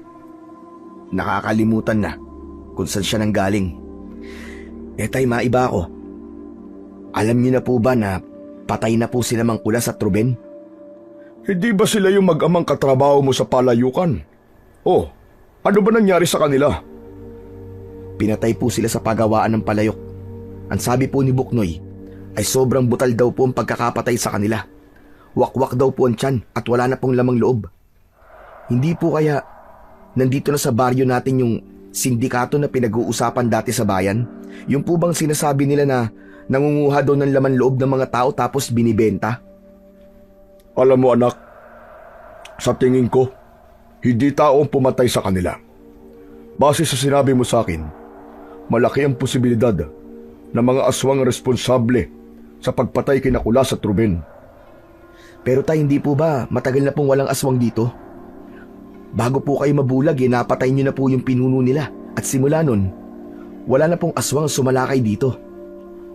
Nakakalimutan na kung saan siya nanggaling. Tay, maiba ako. Alam niyo na po ba na patay na po sila Mang Kulas at Ruben? Hindi ba sila yung mag-amang katrabaho mo sa palayukan? Oh, ano ba nangyari sa kanila? Pinatay po sila sa pagawaan ng palayok. Ang sabi po ni Buknoy ay sobrang butal daw po ang pagkakapatay sa kanila. Wakwak daw po ang tiyan at wala na pong lamang loob. Hindi po kaya nandito na sa baryo natin yung sindikato na pinag-uusapan dati sa bayan? Yung po bang sinasabi nila na nangunguha daw ng laman loob ng mga tao tapos binibenta? Alam mo, anak, sa tingin ko, hindi tao ang pumatay sa kanila. Base sa sinabi mo sa akin, malaki ang posibilidad na mga aswang responsable sa pagpatay kina Kulas at Ruben. Pero tay, hindi po ba matagal na pong walang aswang dito? Bago po kayo mabulag, napatay niyo na po yung pinuno nila. At simula nun, wala na pong aswang sumalakay dito.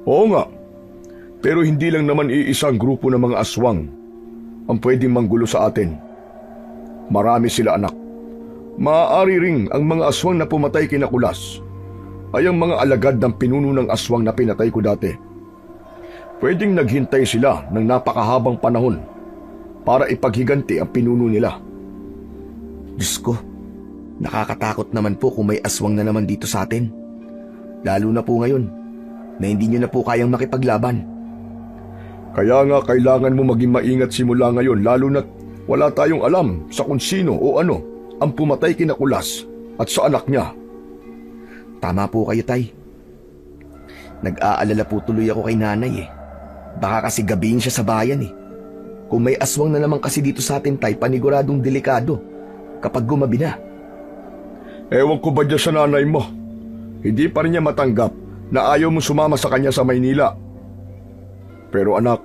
Oo nga, pero hindi lang naman iisang grupo ng mga aswang ang pwedeng manggulo sa atin. Marami sila, anak. Maaari ring ang mga aswang na pumatay kina Kulas ay ang mga alagad ng pinuno ng aswang na pinatay ko dati. pwedeng naghintay sila ng napakahabang panahon para ipaghiganti ang pinuno nila. Diyos ko, nakakatakot naman po kung may aswang na naman dito sa atin. Lalo na po ngayon na hindi nyo na po kayang makipaglaban. Kaya nga kailangan mo maging maingat simula ngayon, lalo na't wala tayong alam sa kung sino o ano ang pumatay kina Kulas at sa anak niya. Tama po kayo, Tay. Nag-aalala po tuloy ako kay nanay eh. Baka kasi gabihin siya sa bayan eh. Kung may aswang na naman kasi dito sa atin, Tay, paniguradong delikado kapag gumabi na. Ewan ko ba dyan sa nanay mo? Hindi pa rin niya matanggap na ayaw mo sumama sa kanya sa Maynila. Pero anak,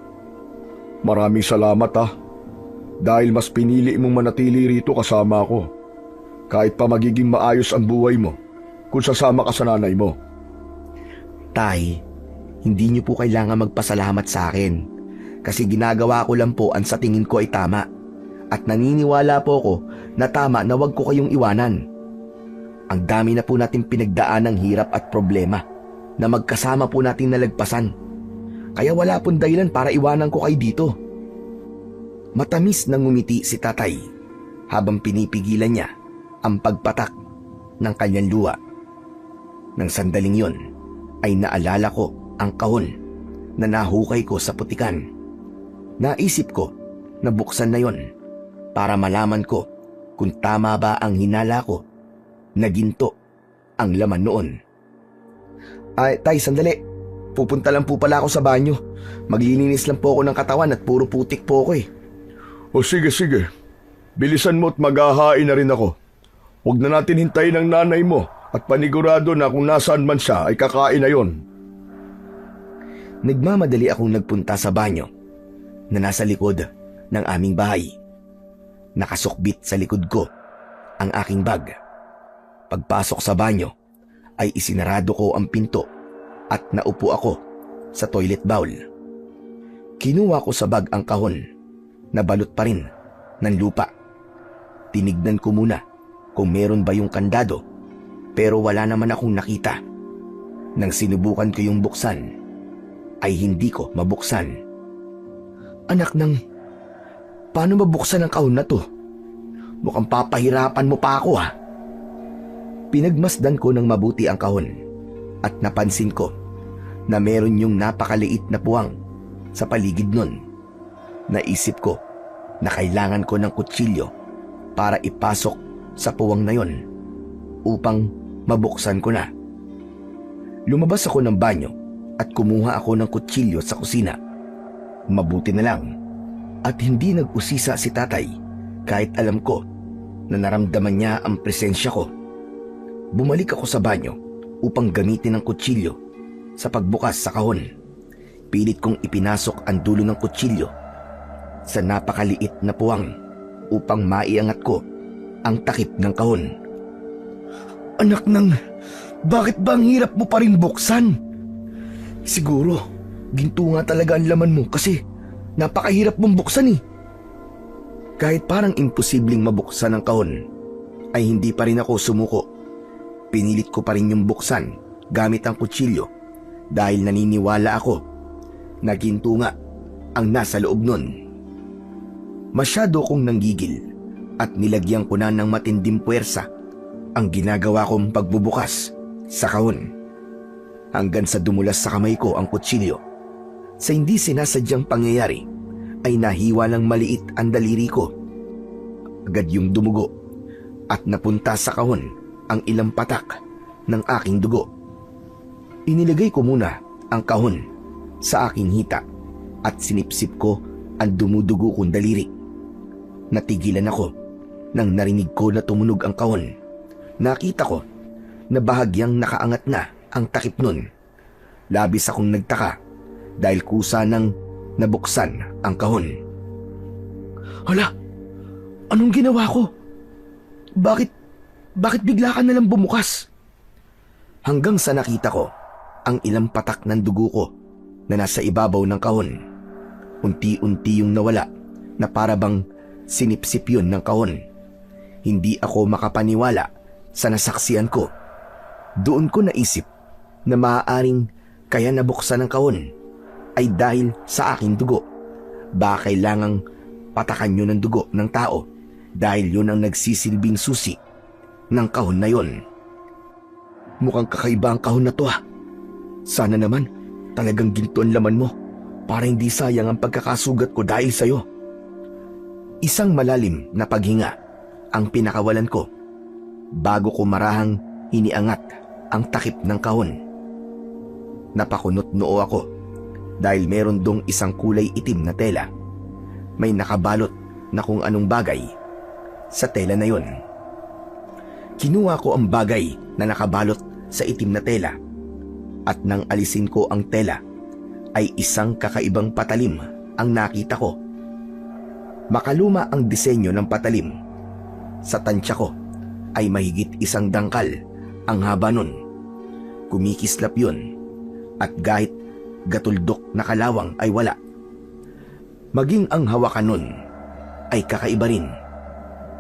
maraming salamat ha. Dahil mas pinili mong manatili rito kasama ako. Kahit pa magiging maayos ang buhay mo kung sasama ka sa nanay mo. Tay, hindi niyo po kailangan magpasalamat sa akin. Kasi ginagawa ko lang po ang sa tingin ko ay tama. At naniniwala po ko na tama na wag ko kayong iwanan. Ang dami na po natin pinagdaan ng hirap at problema na magkasama po natin nalagpasan. Kaya wala pong dahilan para iwanan ko kayo dito. Matamis na ngumiti si tatay habang pinipigilan niya ang pagpatak ng kanyang luha. Nang sandaling yon ay naalala ko ang kahon na nahukay ko sa putikan. Naisip ko na buksan na yon para malaman ko kung tama ba ang hinala ko na ginto ang laman noon. Ay, Tay, sandali. Pupunta lang po pala ako sa banyo. Maglilinis lang po ako ng katawan at puro putik po ako eh. O sige. Bilisan mo at maghahain na rin ako. Huwag na natin hintayin ang nanay mo at panigurado na kung nasaan man siya ay kakain na yon. Nagmamadali akong nagpunta sa banyo na nasa likod ng aming bahay. Nakasukbit sa likod ko ang aking bag. Pagpasok sa banyo ay isinarado ko ang pinto at naupo ako sa toilet bowl. Kinuha ko sa bag ang kahon na balot pa rin ng lupa. Tinignan ko muna kung meron ba yung kandado pero wala naman akong nakita. Nang sinubukan ko yung buksan ay hindi ko mabuksan. Anak ng, paano mabuksan ang kahon na to? Mukhang papahirapan mo pa ako ha. Pinagmasdan ko ng mabuti ang kahon at napansin ko na meron yung napakaliit na puwang sa paligid nun. Naisip ko na kailangan ko ng kutsilyo para ipasok sa puwang na yon upang mabuksan ko na. Lumabas ako ng banyo at kumuha ako ng kutsilyo sa kusina. Mabuti na lang at hindi nag-usisa si tatay kahit alam ko na naramdaman niya ang presensya ko. Bumalik ako sa banyo upang gamitin ang kutsilyo sa pagbukas sa kahon. Pilit kong ipinasok ang dulo ng kutsilyo sa napakaliit na puwang upang maiangat ko ang takip ng kahon. Anak ng, bakit ba ang hirap mo pa rin buksan? Siguro, ginto nga talaga ang laman mo kasi napakahirap mong buksan eh. Kahit parang imposibleng mabuksan ang kahon, ay hindi pa rin ako sumuko. Pinilit ko pa rin yung buksan gamit ang kutsilyo dahil naniniwala ako na ginto nga ang nasa loob nun. Masyado kong nanggigil at nilagyan ko na ng matinding puwersa ang ginagawa kong pagbubukas sa kahon hanggang sa dumulas sa kamay ko ang kutsilyo. Sa hindi sinasadyang pangyayari ay nahiwa ng maliit ang daliri ko. Agad yung dumugo at napunta sa kahon ang ilang patak ng aking dugo. Inilagay ko muna ang kahon sa aking hita at sinipsip ko ang dumudugo kong daliri. Natigilan ako nang narinig ko na tumunog ang kahon. Nakita ko na bahagyang nakaangat na ang takip nun. Labis akong nagtaka dahil kusa nang nabuksan ang kahon. Hala, anong ginawa ko? Bakit bigla ka nalang bumukas? Hanggang sa nakita ko ang ilang patak ng dugo ko na nasa ibabaw ng kahon. Unti-unti yung nawala na para bang sinipsip yun ng kahon. Hindi ako makapaniwala sa nasaksiyan ko. Doon ko naisip na maaaring kaya nabuksan ang kahon ay dahil sa aking dugo. Baka kailangang patakan yun ng dugo ng tao dahil yun ang nagsisilbing susi ng kahon na yun. Mukhang kakaiba ang kahon na to ha. Sana naman talagang ginto ang laman mo para hindi sayang ang pagkakasugat ko dahil sa'yo. Isang malalim na paghinga ang pinakawalan ko bago ko marahang iniangat ang takip ng kahon. Napakunot noo ako dahil meron dong isang kulay itim na tela. May nakabalot na kung anong bagay sa tela na yon. Kinuha ko ang bagay na nakabalot sa itim na tela at nang alisin ko ang tela ay isang kakaibang patalim ang nakita ko. Makaluma ang disenyo ng patalim. Sa tansya ko ay mahigit 1 dangkal ang haba nun. Kumikislap yun at kahit gatuldok na kalawang ay wala. Maging ang hawakan nun ay kakaiba rin.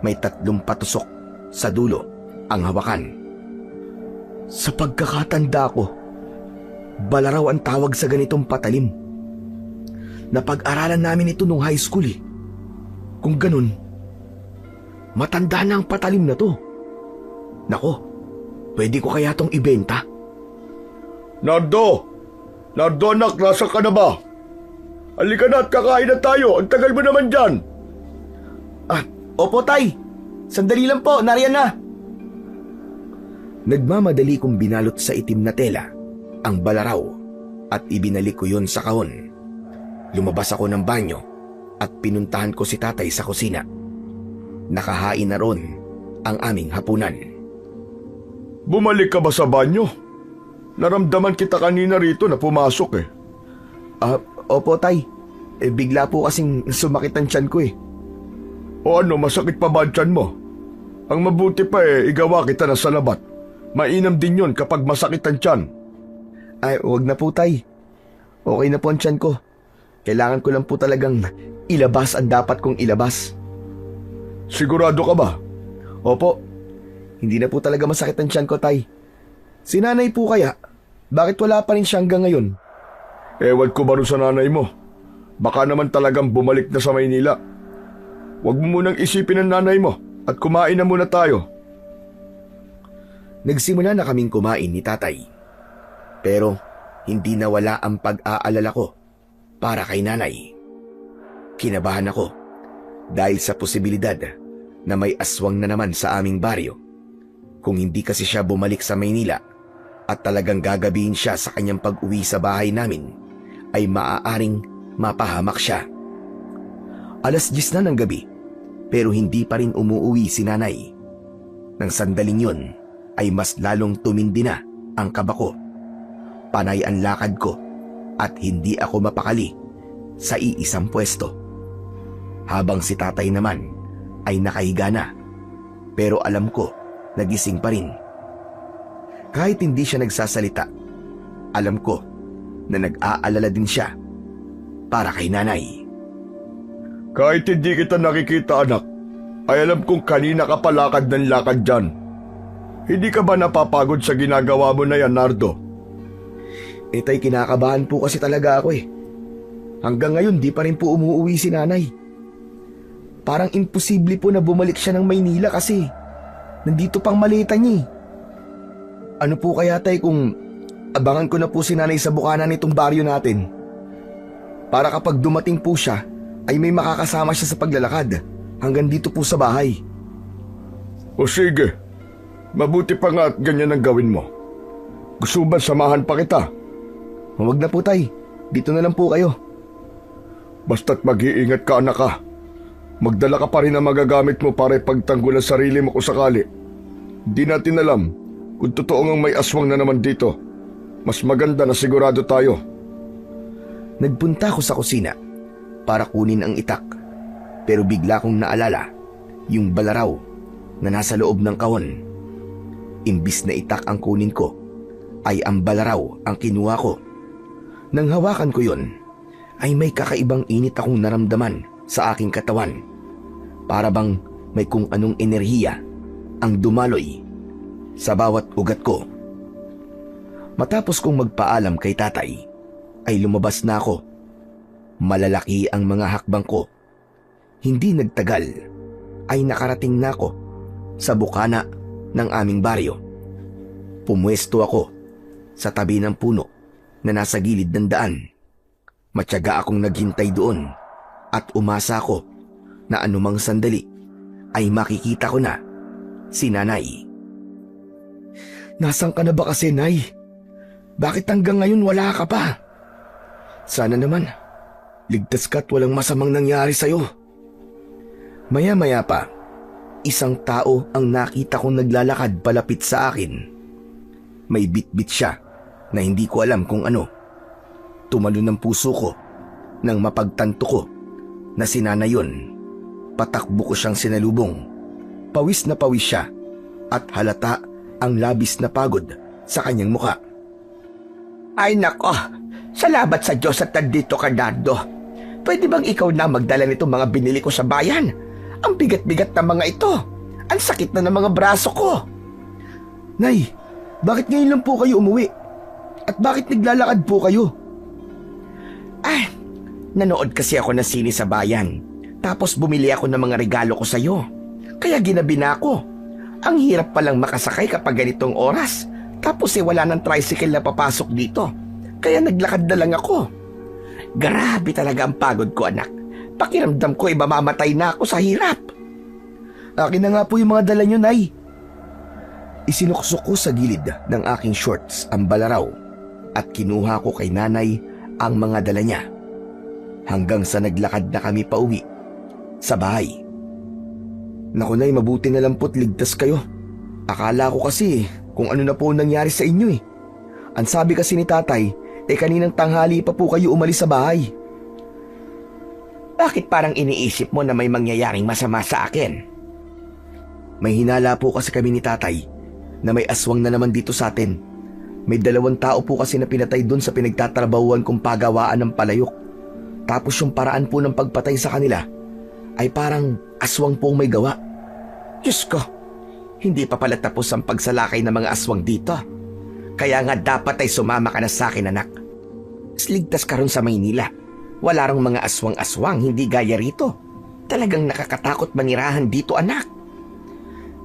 May 3 patusok sa dulo ang hawakan. Sa pagkakatanda ko, balaraw ang tawag sa ganitong patalim. Napag-aralan namin ito nung high school eh. Kung ganun, matanda na ang patalim na to. Nako, pwede ko kaya tong ibenta? Nardo! Nardo anak, nasa ka na ba? Halika na at kakain na tayo. Ang tagal mo naman dyan. Opo tay. Sandali lang po, nariyan na. Nagmamadali kong binalot sa itim na tela ang balaraw at ibinalik ko yon sa kahon. Lumabas ako ng banyo at pinuntahan ko si tatay sa kusina. Nakahain na ron ang aming hapunan. Bumalik ka ba sa banyo? Naramdaman kita kanina rito na pumasok eh. Opo tay. Bigla po kasing sumakit ang tiyan ko eh. O ano, masakit pa ba ang tiyan mo? Ang mabuti pa igawa kita na salabat. Mainam din yon kapag masakit ang tiyan. Ay, wag na po tay. Okay na po ang tiyan ko. Kailangan ko lang po talagang ilabas ang dapat kong ilabas. Sigurado ka ba? Opo. Hindi na po talaga masakit ang tiyan ko, tay. Si nanay po kaya, bakit wala pa rin siya hanggang ngayon? Ewan ko ba rin sa nanay mo? Baka naman talagang bumalik na sa Maynila. Huwag mo munang isipin ang nanay mo at kumain na muna tayo. Nagsimula na kaming kumain ni tatay. Pero hindi nawala ang pag-aalala ko para kay nanay. Kinabahan ako dahil sa posibilidad na may aswang na naman sa aming baryo. Kung hindi kasi siya bumalik sa Maynila at talagang gagabihin siya sa kanyang pag-uwi sa bahay namin, ay maaaring mapahamak siya. 10:00 na ng gabi, pero hindi pa rin umuuwi si nanay. Nang sandaling yun, ay mas lalong tumindi na ang kaba ko. Panay ang lakad ko at hindi ako mapakali sa iisang pwesto. Habang si tatay naman ay nakahiga na, pero alam ko nagising pa rin. Kahit hindi siya nagsasalita, alam ko na nag-aalala din siya para kay nanay. Kahit hindi kita nakikita anak, ay alam kong kanina ka palakad ng lakad dyan. Hindi ka ba napapagod sa ginagawa mo na yan, Nardo? Tay, kinakabahan po kasi talaga ako eh. Hanggang ngayon di pa rin po umuwi si nanay. Parang imposible po na bumalik siya ng Maynila kasi nandito pang malita niya eh. Ano po kaya tay kung abangan ko na po si nanay sa bukana nitong baryo natin? Para kapag dumating po siya, ay may makakasama siya sa paglalakad hanggang dito po sa bahay. O sige, mabuti pa nga at ganyan ang gawin mo. Gusto ba samahan pa kita? Huwag na po tay, dito na lang po kayo. Basta't mag-iingat ka anak ka. Magdala ka pa rin ang magagamit mo para ipagtanggol ang sarili mo kung sakali. Di natin alam kung totoo ngang may aswang na naman dito. Mas maganda na sigurado tayo. Nagpunta ko sa kusina para kunin ang itak, pero bigla kong naalala yung balaraw na nasa loob ng kahon. Imbis na itak ang kunin ko, ay ang balaraw ang kinuha ko. Nang hawakan ko yon, ay may kakaibang init akong naramdaman sa aking katawan. Para bang may kung anong enerhiya ang dumaloy sa bawat ugat ko. Matapos kong magpaalam kay tatay, ay lumabas na ako. Malalaki ang mga hakbang ko. Hindi nagtagal ay nakarating na ako sa bukana ng aming baryo. Pumwesto ako sa tabi ng puno na nasa gilid ng daan. Matyaga akong naghintay doon at umasa ako na anumang sandali ay makikita ko na si Nanay. Nasaan ka na ba kasi, Nay? Bakit hanggang ngayon wala ka pa? Sana naman, ligtas ka at walang masamang nangyari sa'yo. Maya-maya pa, isang tao ang nakita kong naglalakad palapit sa akin. May bitbit siya na hindi ko alam kung ano. Tumalon ang puso ko nang mapagtanto ko na si Nanay yun. Patakbo ko siyang sinalubong. Pawis na pawis siya at halata ang labis na pagod sa kanyang muka. Ay nako, salamat sa Diyos at nandito ka, Nardo. Pwede bang ikaw na magdala nitong mga binili ko sa bayan? Ang bigat-bigat na mga ito. Ang sakit na ng mga braso ko. Nay, bakit ngayon lang po kayo umuwi? At bakit naglalakad po kayo? Ay, nanood kasi ako ng sine sa bayan. Tapos bumili ako ng mga regalo ko sa'yo. Kaya ginabi na ako. Ang hirap palang makasakay kapag ganitong oras. Tapos wala ng tricycle na papasok dito. Kaya naglakad na lang ako. Grabe talaga ang pagod ko, anak. Pakiramdam ko mamamatay na ako sa hirap. Akin na nga po yung mga dala nyo, Nay. Isinuksok ko sa gilid ng aking shorts ang balaraw at kinuha ko kay Nanay ang mga dala niya. Hanggang sa naglakad na kami pauwi sa bahay. Naku, Nay, mabuti na lang po't ligtas kayo. Akala ko kasi kung ano na po nangyari sa inyo eh. Ang sabi kasi ni Tatay, kaninang tanghali pa po kayo umalis sa bahay. Bakit parang iniisip mo na may mangyayaring masama sa akin? May hinala po kasi kami ni Tatay na may aswang na naman dito sa atin. May 2 tao po kasi na pinatay doon sa pinagtatrabahuan kong pagawaan ng palayok. Tapos yung paraan po ng pagpatay sa kanila ay parang aswang po may gawa. Diyos ko, hindi pa pala tapos ang pagsalakay ng mga aswang dito. Kaya nga dapat ay sumama ka na sa akin, anak. Ligtas ka ron sa Maynila. Wala rong mga aswang-aswang, hindi gaya rito. Talagang nakakatakot manirahan dito, anak.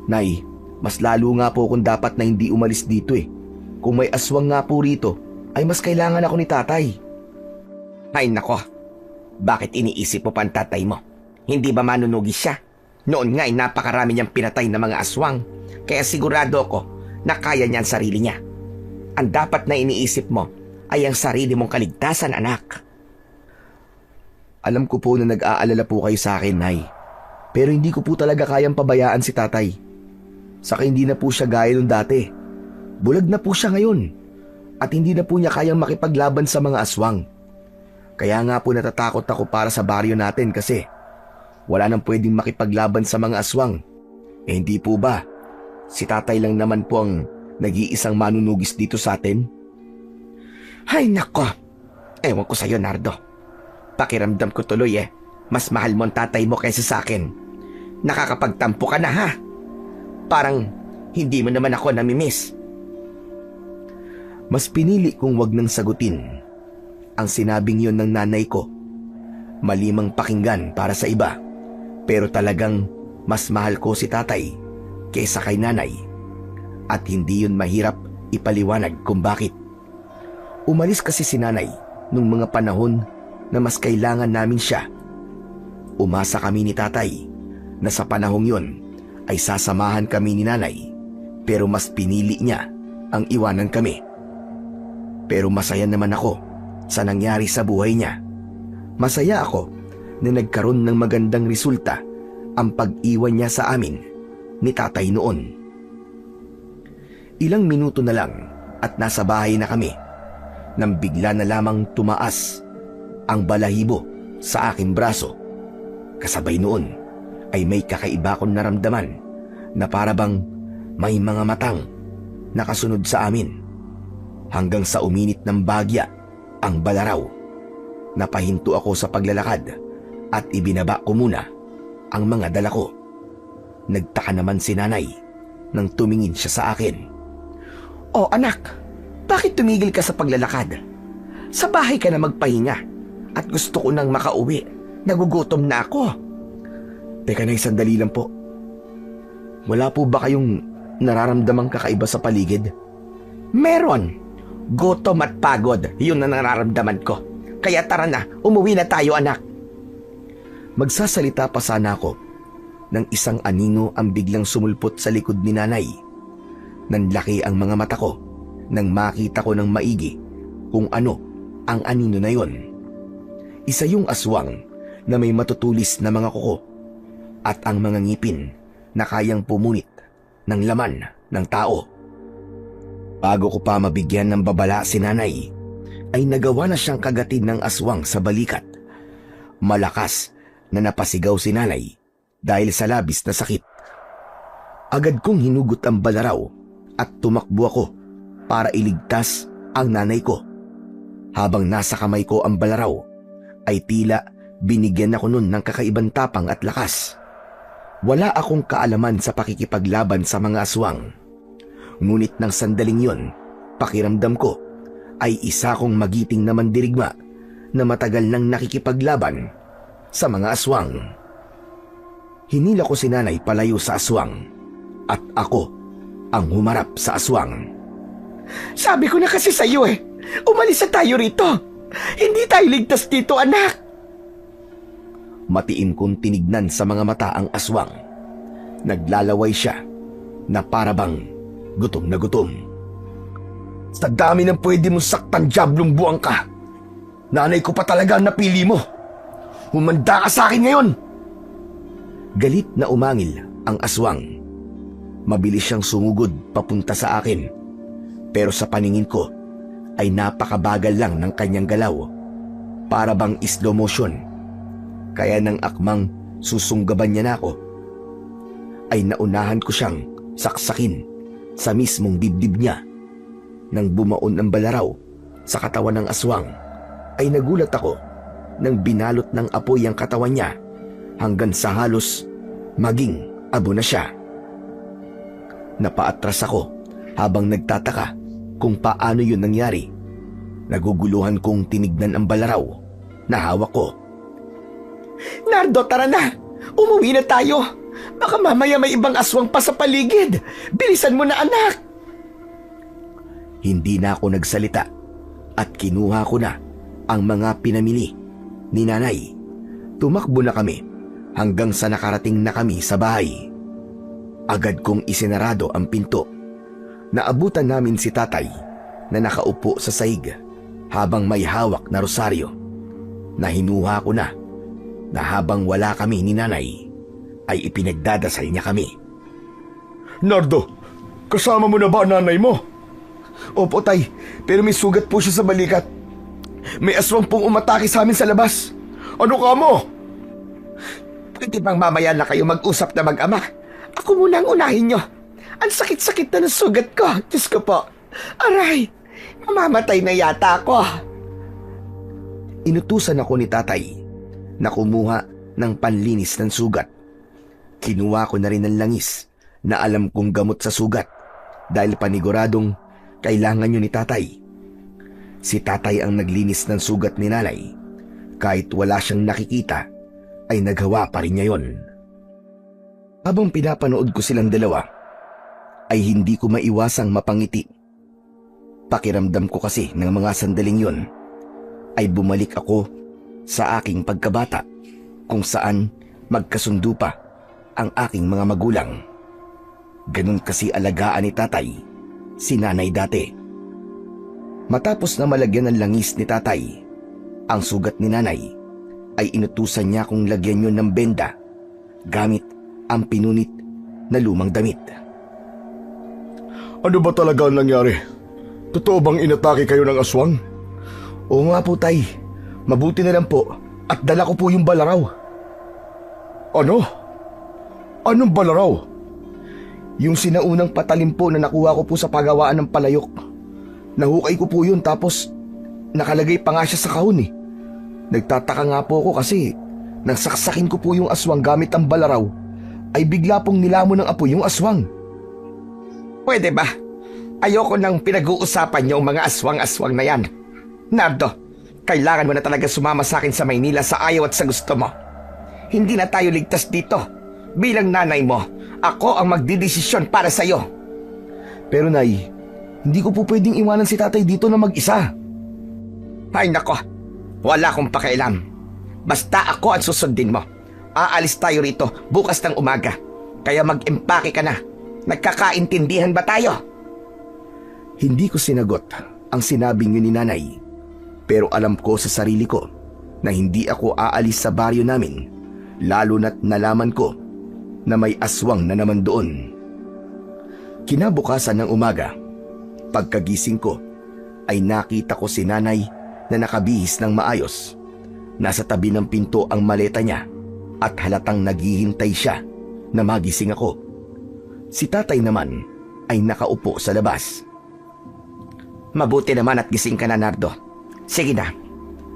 Nay, mas lalo nga po kung dapat na hindi umalis dito eh. Kung may aswang nga po rito, ay mas kailangan ako ni Tatay. Ay nako, bakit iniisip mo pa ang tatay mo? Hindi ba manunugis siya? Noon nga ay napakarami niyang pinatay na mga aswang. Kaya sigurado ako na kaya niya ang sarili niya. Ang dapat na iniisip mo ay ang sarili mong kaligtasan, anak. Alam ko po na nag-aalala po kayo sa akin, Nay. Pero hindi ko po talaga kayang pabayaan si Tatay. Saka hindi na po siya gaya nung dati. Bulag na po siya ngayon. At hindi na po niya kayang makipaglaban sa mga aswang. Kaya nga po natatakot ako para sa baryo natin kasi wala nang pwedeng makipaglaban sa mga aswang. Hindi po ba? Si Tatay lang naman po ang nag-iisang manunugis dito sa atin. Ay nako, ewan ko sa'yo, Nardo. Pakiramdam ko tuloy mas mahal mo ang tatay mo kaysa sa akin. Nakakapagtampo ka na, ha? Parang hindi mo naman ako namimiss. Mas pinili kong wag nang sagutin ang sinabing yon ng nanay ko. Malimang pakinggan para sa iba, pero talagang mas mahal ko si Tatay kaysa kay Nanay. At hindi yun mahirap ipaliwanag kung bakit. Umalis kasi si Nanay nung mga panahon na mas kailangan namin siya. Umasa kami ni Tatay na sa panahong yun ay sasamahan kami ni Nanay, pero mas pinili niya ang iwanan kami. Pero masaya naman ako sa nangyari sa buhay niya. Masaya ako na nagkaroon ng magandang resulta ang pag-iwan niya sa amin ni Tatay noon. Ilang minuto na lang at nasa bahay na kami nang bigla na lamang tumaas ang balahibo sa aking braso. Kasabay noon ay may kakaiba kong naramdaman na parabang may mga matang nakasunod sa amin hanggang sa uminit ng bagya ang balaraw. Napahinto ako sa paglalakad at ibinaba ko muna ang mga dala ko. Nagtaka naman si Nanay nang tumingin siya sa akin. Oh anak, bakit tumigil ka sa paglalakad? Sa bahay ka na magpahinga at gusto ko nang makauwi. Nagugutom na ako. Teka na, sandali lang po. Wala po ba kayong nararamdamang kakaiba sa paligid? Meron. Gutom at pagod, yun na nararamdaman ko. Kaya tara na, umuwi na tayo anak. Magsasalita pa sana ako nang isang anino ang biglang sumulpot sa likod ni nanay. Nanlaki ang mga mata ko nang makita ko ng maigi kung ano ang anino na yon. Isa yung aswang na may matutulis na mga kuko at ang mga ngipin na kayang pumunit ng laman ng tao. Bago ko pa mabigyan ng babala si nanay, ay nagawa na siyang kagatin ng aswang sa balikat. Malakas na napasigaw si nanay dahil sa labis na sakit. Agad kong hinugot ang balaraw at tumakbo ako para iligtas ang nanay ko. Habang nasa kamay ko ang balaraw, ay tila binigyan ako nun ng kakaibang tapang at lakas. Wala akong kaalaman sa pakikipaglaban sa mga aswang. Ngunit ng sandaling yon, pakiramdam ko ay isa kong magiting na mandirigma na matagal nang nakikipaglaban sa mga aswang. Hinila ko si nanay palayo sa aswang at ako ang humarap sa aswang. Sabi ko na kasi sa'yo umalis na tayo rito. Hindi tayo ligtas dito anak. Matiin kong tinignan sa mga mata ang aswang. Naglalaway siya na parabang gutom na gutom. Sa dami ng pwede mong saktan, diablong buwang ka. Nanay ko pa talaga ang napili mo. Humanda ka sa akin ngayon. Galit na umangil ang aswang. Mabilis siyang sumugod papunta sa akin. Pero sa paningin ko ay napakabagal lang ng kanyang galaw. Para bang slow motion. Kaya nang akmang susunggaban niya na ako, ay naunahan ko siyang saksakin sa mismong dibdib niya. Nang bumaon ang balaraw sa katawan ng aswang, ay nagulat ako nang binalot ng apoy ang katawan niya hanggang sa halos maging abo na siya. Napaatras ako habang nagtataka kung paano yun nangyari. Naguguluhan kong tinignan ang balaraw na hawak ko. Nardo, tara na. Umuwi na tayo. Baka mamaya may ibang aswang pa sa paligid. Bilisan mo na anak. Hindi na ako nagsalita at kinuha ko na ang mga pinamili ni nanay. Tumakbo na kami hanggang sa nakarating na kami sa bahay. Agad kong isinarado ang pinto. Naabutan namin si tatay na nakaupo sa sahig habang may hawak na rosaryo. Nahinuha ko na habang wala kami ni nanay ay ipinagdadasal niya kami. Nardo, kasama mo na ba ang nanay mo? Opo tay, pero may sugat po siya sa balikat. May aswang pong umatake sa amin sa labas. Ano ka mo? Pwede bang mamaya na kayo mag-usap na mag-ama? Ako muna ang unahin nyo. Ang sakit-sakit na ng sugat ko. Diyos ko po. Aray, mamamatay na yata ako. Inutusan ako ni tatay na kumuha ng panlinis ng sugat. Kinuha ko na rin ng langis na alam kong gamot sa sugat dahil paniguradong kailangan yun ni tatay. Si tatay ang naglinis ng sugat ni nanay. Kahit wala siyang nakikita, ay nagawa pa rin niya yun. Habang pinapanood ko silang dalawa, ay hindi ko maiwasang mapangiti. Pakiramdam ko kasi ng mga sandaling yun, ay bumalik ako sa aking pagkabata kung saan magkasundo pa ang aking mga magulang. Ganun kasi alagaan ni tatay si nanay dati. Matapos na malagyan ng langis ni tatay ang sugat ni nanay, ay inutusan niya kong lagyan yun ng benda gamit ang pinunit na lumang damit. Ano ba talaga ang nangyari? Totoo bang inatake kayo ng aswang? Oo nga po tay, mabuti na lang po at dala ko po yung balaraw. Ano? Anong balaraw? Yung sinaunang patalim po na nakuha ko po sa pagawaan ng palayok. Nahukay ko po yun tapos nakalagay pa nga siya sa kahon eh. Nagtataka nga po ako kasi nang saksakin ko po yung aswang gamit ang balaraw, ay bigla pong nilamon ng apoy yung aswang. Pwede ba? Ayoko nang pinag-uusapan yung mga aswang-aswang na yan. Nardo, Kailangan mo na talaga sumama sa akin sa Maynila sa ayaw at sa gusto mo. Hindi na tayo ligtas dito. Bilang nanay mo, ako ang magdidesisyon para sa'yo. Pero Nay, hindi ko po pwedeng iwanan si tatay dito na mag-isa. Ay nako, wala akong pakialam. Basta ako ang susundin mo. Aalis tayo rito bukas ng umaga. Kaya mag-empake ka na. Nagkakaintindihan ba tayo? Hindi ko sinagot ang sinabing yun ni nanay. Pero alam ko sa sarili ko na hindi ako aalis sa baryo namin, lalo na't nalaman ko na may aswang na naman doon. Kinabukasan ng umaga, pagkagising ko ay nakita ko si nanay na nakabihis ng maayos. Nasa tabi ng pinto ang maleta niya at halatang naghihintay siya na magising ako. Si tatay naman ay nakaupo sa labas. Mabuti naman at gising ka na, Nardo. Sige na,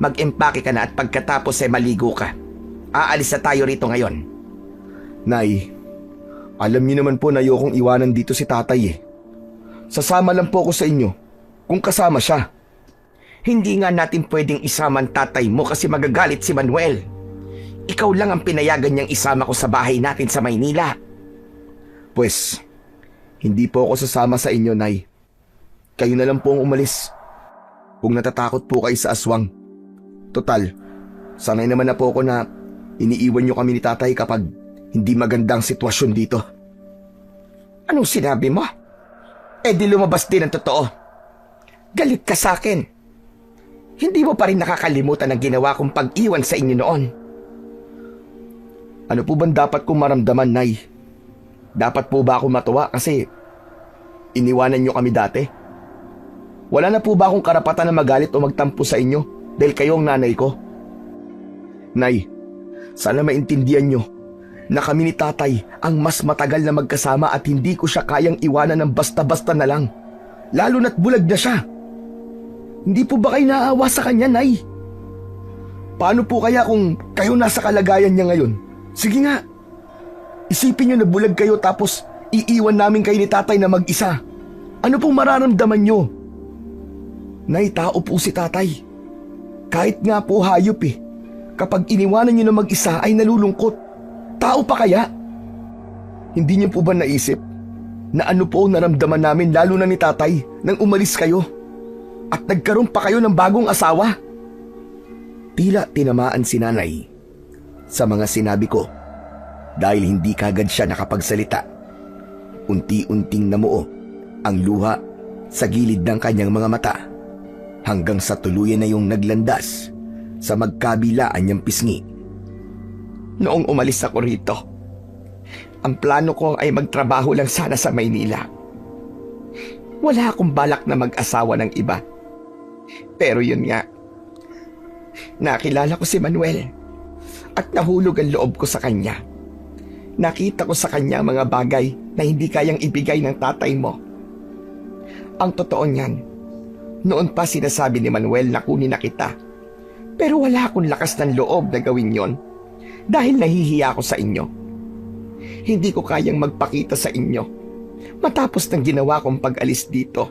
mag-empake ka na at pagkatapos ay maligo ka. Aalis na tayo rito ngayon. Nay, alam niyo naman po na ayokong iwanan dito si tatay eh. Sasama lang po ako sa inyo kung kasama siya. Hindi nga natin pwedeng isama ang tatay mo kasi magagalit si Manuel. Ikaw lang ang pinayagan niyang isama ko sa bahay natin sa Maynila. Pues, hindi po ako sasama sa inyo, Nay. Kayo na lang po ang umalis. Kung natatakot po kayo sa aswang. Total, sanay naman na po ako na iniiwan niyo kami ni tatay kapag hindi magandang sitwasyon dito. Anong sinabi mo? Eh di lumabas din ang totoo. Galit ka sa akin. Hindi mo pa rin nakakalimutan ang ginawa kong pag-iwan sa inyo noon. Ano po bang dapat kong maramdaman, Nay? Dapat po ba ako matuwa kasi iniwanan niyo kami dati? Wala na po ba akong karapatan na magalit o magtampo sa inyo dahil kayo ang nanay ko? Nay, sana maintindihan niyo na kami ni tatay ang mas matagal na magkasama at hindi ko siya kayang iwanan ng basta-basta na lang. Lalo na't bulag na siya. Hindi po ba kayo naaawa sa kanya, Nay? Paano po kaya kung kayo nasa kalagayan niya ngayon? Sige nga, isipin niyo na bulag kayo tapos iiwan namin kayo ni tatay na mag-isa. Ano pong mararamdaman niyo? Nay, tao po si tatay. Kahit nga po hayop eh. Kapag iniwanan niyo na mag-isa ay nalulungkot. Tao pa kaya? Hindi niyo po ba naisip na ano po ang naramdaman namin lalo na ni tatay nang umalis kayo? At nagkaroon pa kayo ng bagong asawa? Tila tinamaan si nanay sa mga sinabi ko dahil hindi kagad siya nakapagsalita. Unti-unting namuo ang luha sa gilid ng kanyang mga mata hanggang sa tuluyan na yung naglandas sa magkabilaan niyang pisngi. Noong umalis ako rito, ang plano ko ay magtrabaho lang sana sa Maynila. Wala akong balak na mag-asawa ng iba. Pero yun nga, nakilala ko si Manuel at nahulog ang loob ko sa kanya. Nakita ko sa kanya mga bagay na hindi kayang ibigay ng tatay mo. Ang totoo niyan, noon pa sinasabi ni Manuel na kunin na kita. Pero wala akong lakas ng loob na gawin yon dahil nahihiya ako sa inyo. Hindi ko kayang magpakita sa inyo matapos ng ginawa kong pag-alis dito.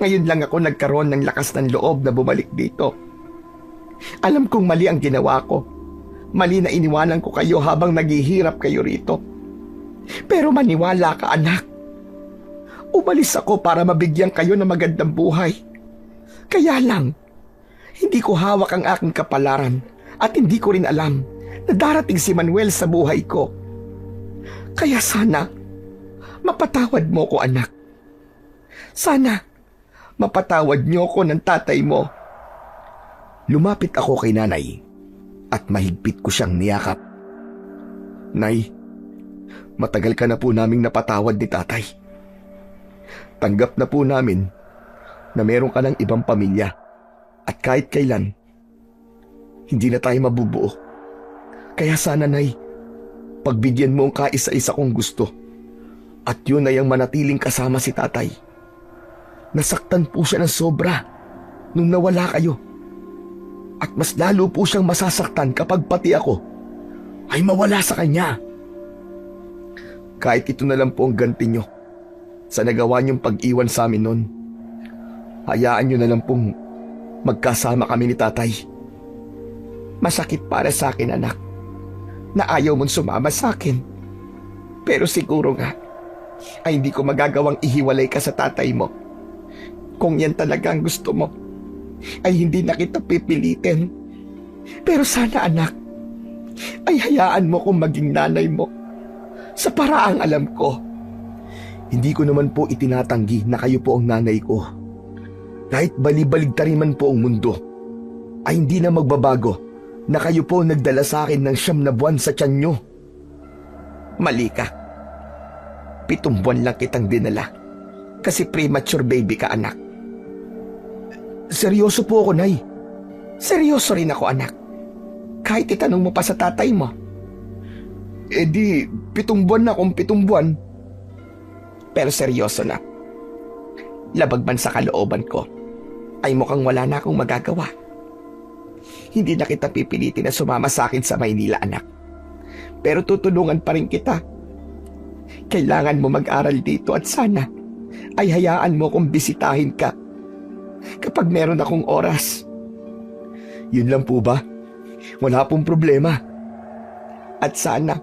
Ngayon lang ako nagkaroon ng lakas ng loob na bumalik dito. Alam kong mali ang ginawa ko. Mali na iniwanan ko kayo habang naghihirap kayo rito. Pero maniwala ka, anak. Umalis ako para mabigyan kayo ng magandang buhay. Kaya lang, hindi ko hawak ang aking kapalaran at hindi ko rin alam na darating si Manuel sa buhay ko. Kaya sana, mapatawad mo ko, anak. Sana, mapatawad niyo ko ng tatay mo. Lumapit ako kay nanay at mahigpit ko siyang niyakap. Nay, matagal ka na po naming napatawad ni tatay. Tanggap na po namin na meron ka ng ibang pamilya at kahit kailan, hindi na tayo mabubuo. Kaya sana, Nay, pagbigyan mo ang kaisa-isa kong gusto at yun ay ang manatiling kasama si tatay. Nasaktan po siya ng sobra nung nawala kayo. At mas lalo po siyang masasaktan kapag pati ako ay mawala sa kanya. Kahit ito na lang po ang ganti nyo sa nagawa niyong pag-iwan sa amin noon. Hayaan nyo na lang pong magkasama kami ni tatay. Masakit para sa akin, anak, na ayaw mong sumama sa akin. Pero siguro nga, ay hindi ko magagawang ihiwalay ka sa tatay mo. Kung yan talaga ang gusto mo, ay hindi na kita pipilitin. Pero sana, anak, ay hayaan mo kong maging nanay mo sa paraang alam ko. Hindi ko naman po itinatanggi na kayo po ang nanay ko. Kahit balibaligtarin man po ang mundo, ay hindi na magbabago na kayo po nagdala sa akin ng 9 na buwan sa tiyan nyo. Mali ka. 7 buwan lang kitang dinala kasi premature baby ka, anak. Seryoso po ako, Nay. Seryoso rin ako, anak. Kahit itanong mo pa sa tatay mo. Eh di, 7 buwan na kung 7 buwan. Pero seryoso na. Labag man sa kalooban ko, ay mukhang wala na akong magagawa. Hindi na kita pipilitin na sumama sa akin sa Maynila, anak. Pero tutulungan pa rin kita. Kailangan mo mag-aral dito at sana ay hayaan mo kong bisitahin ka kapag meron akong oras. Yun lang po ba? Wala pong problema. At sana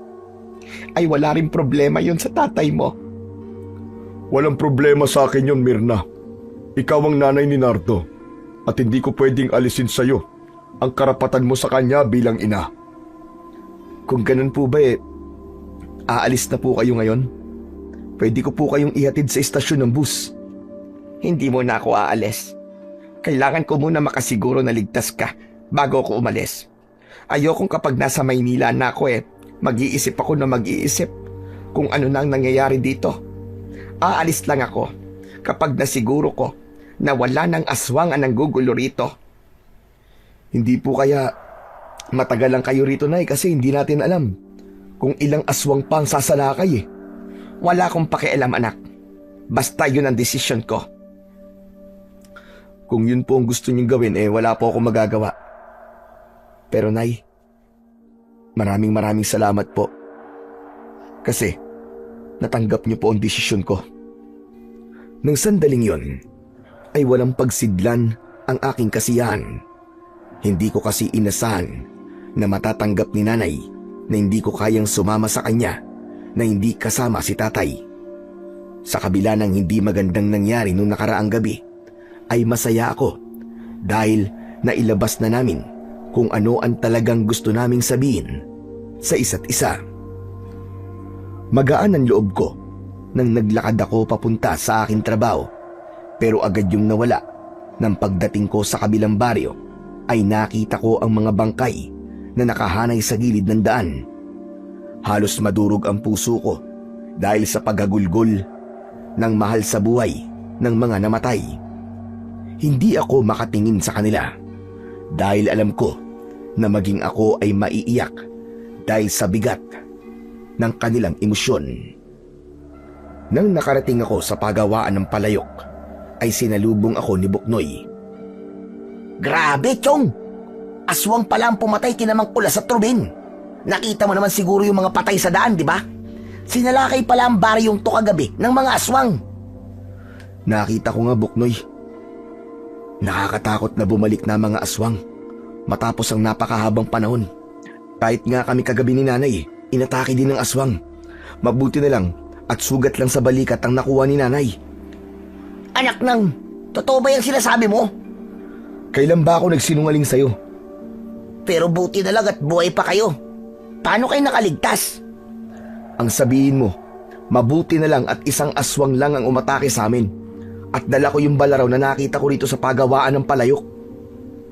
ay wala rin problema yun sa tatay mo. Walang problema sa akin yun, Mirna. Ikaw ang nanay ni Nardo at hindi ko pwedeng alisin sa'yo ang karapatan mo sa kanya bilang ina. Kung ganun po ba aalis na po kayo ngayon? Pwede ko po kayong ihatid sa istasyon ng bus. Hindi mo na ako aalis. Kailangan ko muna makasiguro na ligtas ka bago ako umalis. Ayokong kapag nasa Maynila na ako mag-iisip ako na mag-iisip kung ano na ang nangyayari dito. Aalis lang ako kapag nasiguro ko na wala ng aswang ang nanggugulo rito. Hindi po kaya matagal lang kayo rito, Nay, kasi hindi natin alam kung ilang aswang pang sasalakay. Wala akong pakialam, anak. Basta yun ang desisyon ko. Kung yun po ang gusto niyong gawin, wala po akong magagawa. Pero Nay, maraming salamat po. Kasi natanggap niyo po ang desisyon ko. Nang sandaling yon, ay walang pagsidlan ang aking kasiyahan. Hindi ko kasi inasahan na matatanggap ni nanay na hindi ko kayang sumama sa kanya na hindi kasama si tatay. Sa kabila ng hindi magandang nangyari nung nakaraang gabi, ay masaya ako dahil nailabas na namin kung ano ang talagang gusto naming sabihin sa isa't isa. Magaan ang loob ko nang naglakad ako papunta sa aking trabaho, pero agad yung nawala. Nang pagdating ko sa kabilang baryo ay nakita ko ang mga bangkay na nakahanay sa gilid ng daan. Halos madurog ang puso ko dahil sa paghagulgol ng mahal sa buhay ng mga namatay. Hindi ako makatingin sa kanila dahil alam ko na maging ako ay maiiyak dahil sa bigat ng kanilang emosyon. Nang nakarating ako sa pagawaan ng palayok, ay sinalubong ako ni Buknoy. Grabe, Chong! Aswang pala ang pumatay kinamang pula sa turbin. Nakita mo naman siguro yung mga patay sa daan, di ba? Sinalakay pala ang baryong to kagabi ng mga aswang. Nakita ko nga, Buknoy. Nakakatakot na bumalik na mga aswang matapos ang napakahabang panahon. Kahit nga kami kagabi ni nanay, inatake din ng aswang. Mabuti na lang at sugat lang sa balikat ang nakuha ni nanay. Anak nang, totoo ba yung sinasabi mo? Kailan ba ako nagsinungaling sa'yo? Pero buti na lang at buhay pa kayo. Paano kayo nakaligtas? Ang sabihin mo, mabuti na lang at isang aswang lang ang umatake sa amin. At dala ko yung balaraw na nakita ko rito sa pagawaan ng palayok.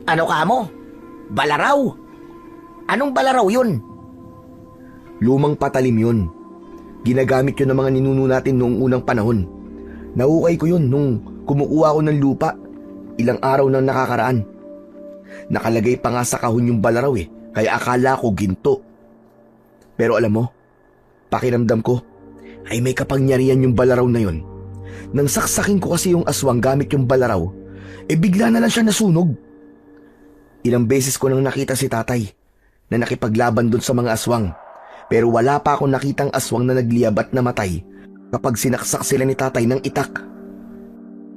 Ano ka mo? Balaraw? Anong balaraw yun? Lumang patalim yun. Ginagamit yun ng mga ninuno natin noong unang panahon. Nahukay ko yun nung kumukuha ko ng lupa ilang araw nang nakakaraan. Nakalagay pa nga sa kahon yung balaraw kaya akala ko ginto. Pero alam mo, pakiramdam ko ay may kapangyarihan yung balaraw na yun. Nang saksakin ko kasi yung aswang gamit yung balaraw, bigla na lang siya nasunog. Ilang beses ko nang nakita si tatay na nakipaglaban dun sa mga aswang. Pero wala pa akong nakitang aswang na nagliyab at namatay kapag sinaksak sila ni tatay ng itak.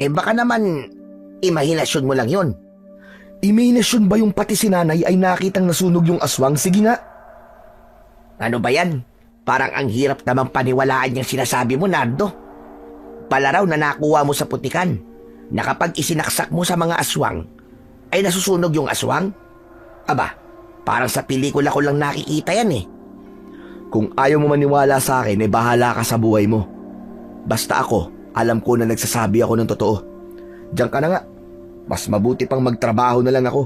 Baka naman, imahinasyon mo lang yun. Imahinasyon ba yung pati si nanay ay nakitang nasunog yung aswang? Sige nga. Ano ba yan? Parang ang hirap namang paniwalaan yung sinasabi mo, Nardo. Palaraw na nakuha mo sa putikan na kapag isinaksak mo sa mga aswang, ay nasusunog yung aswang? Aba, parang sa pelikula ko lang nakikita yan eh. Kung ayaw mo maniwala sa akin, bahala ka sa buhay mo. Basta ako, alam ko na nagsasabi ako ng totoo. Diyan ka na nga. Mas mabuti pang magtrabaho na lang ako.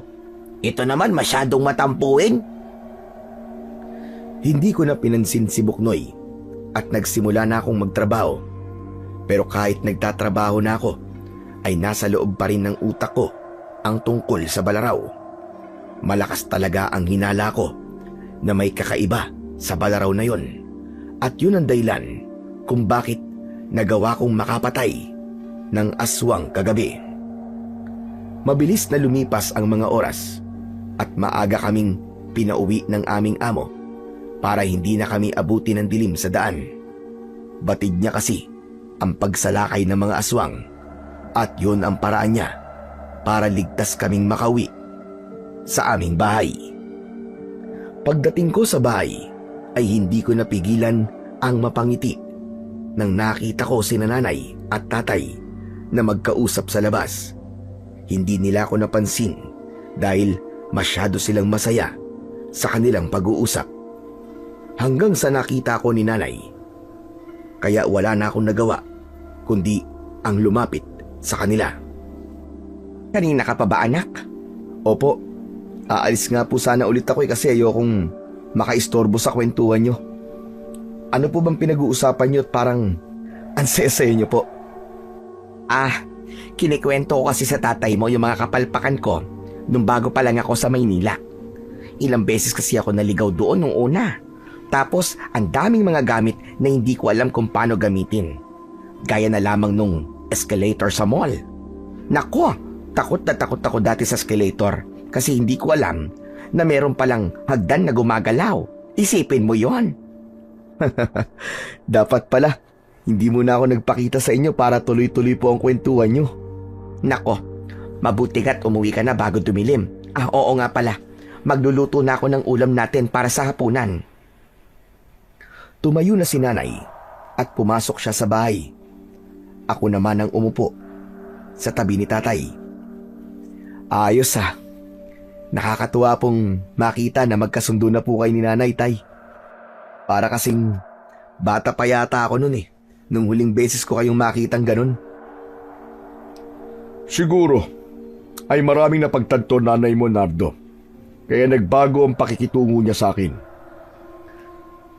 Ito naman masyadong matampuin. Hindi ko na pinansin si Buknoy at nagsimula na akong magtrabaho. Pero kahit nagtatrabaho na ako, ay nasa loob pa rin ng utak ko ang tungkol sa Balaraw. Malakas talaga ang hinala ko na may kakaiba sa Balaraw na yon. At yun ang dahilan kung bakit nagawa kong makapatay ng aswang kagabi. Mabilis na lumipas ang mga oras at maaga kaming pinauwi ng aming amo para hindi na kami abuti ng dilim sa daan. Batid niya kasi ang pagsalakay ng mga aswang at yun ang paraan niya para ligtas kaming makauwi sa aming bahay. Pagdating ko sa bahay ay hindi ko napigilan ang mapangiti nang nakita ko si nanay at tatay na magkausap sa labas. Hindi nila ako napansin dahil masyado silang masaya sa kanilang pag-uusap. Hanggang sa nakita ko ni nanay. Kaya wala na akong nagawa kundi ang lumapit sa kanila. Kanina ka pa ba, anak? Opo, aalis nga po sana ulit ako kasi ayokong makaistorbo sa kwentuhan nyo. Ano po bang pinag-uusapan nyo at parang ansesay nyo po? Kinikwento ko kasi sa tatay mo yung mga kapalpakan ko nung bago pa lang ako sa Maynila. Ilang beses kasi ako naligaw doon nung una. Tapos ang daming mga gamit na hindi ko alam kung paano gamitin. Gaya na lamang nung escalator sa mall. Nako, takot na takot ako dati sa escalator kasi hindi ko alam na meron palang hagdan na gumagalaw. Isipin mo yon. Dapat pala, hindi mo na ako nagpakita sa inyo para tuloy-tuloy po ang kwentuhan nyo. Nako, mabuti ka't umuwi ka na bago dumilim. Oo nga pala, magluluto na ako ng ulam natin para sa hapunan. Tumayo na si nanay at pumasok siya sa bahay. Ako naman ang umupo sa tabi ni tatay. Ayos ha. Nakakatuwa pong makita na magkasundo na po kayo ni nanay, tay. Para kasing bata pa yata ako nun nung huling beses ko kayong makitang ganun. Siguro ay maraming napagtanto nanay mo, Nardo. Kaya nagbago ang pakikitungo niya sa akin.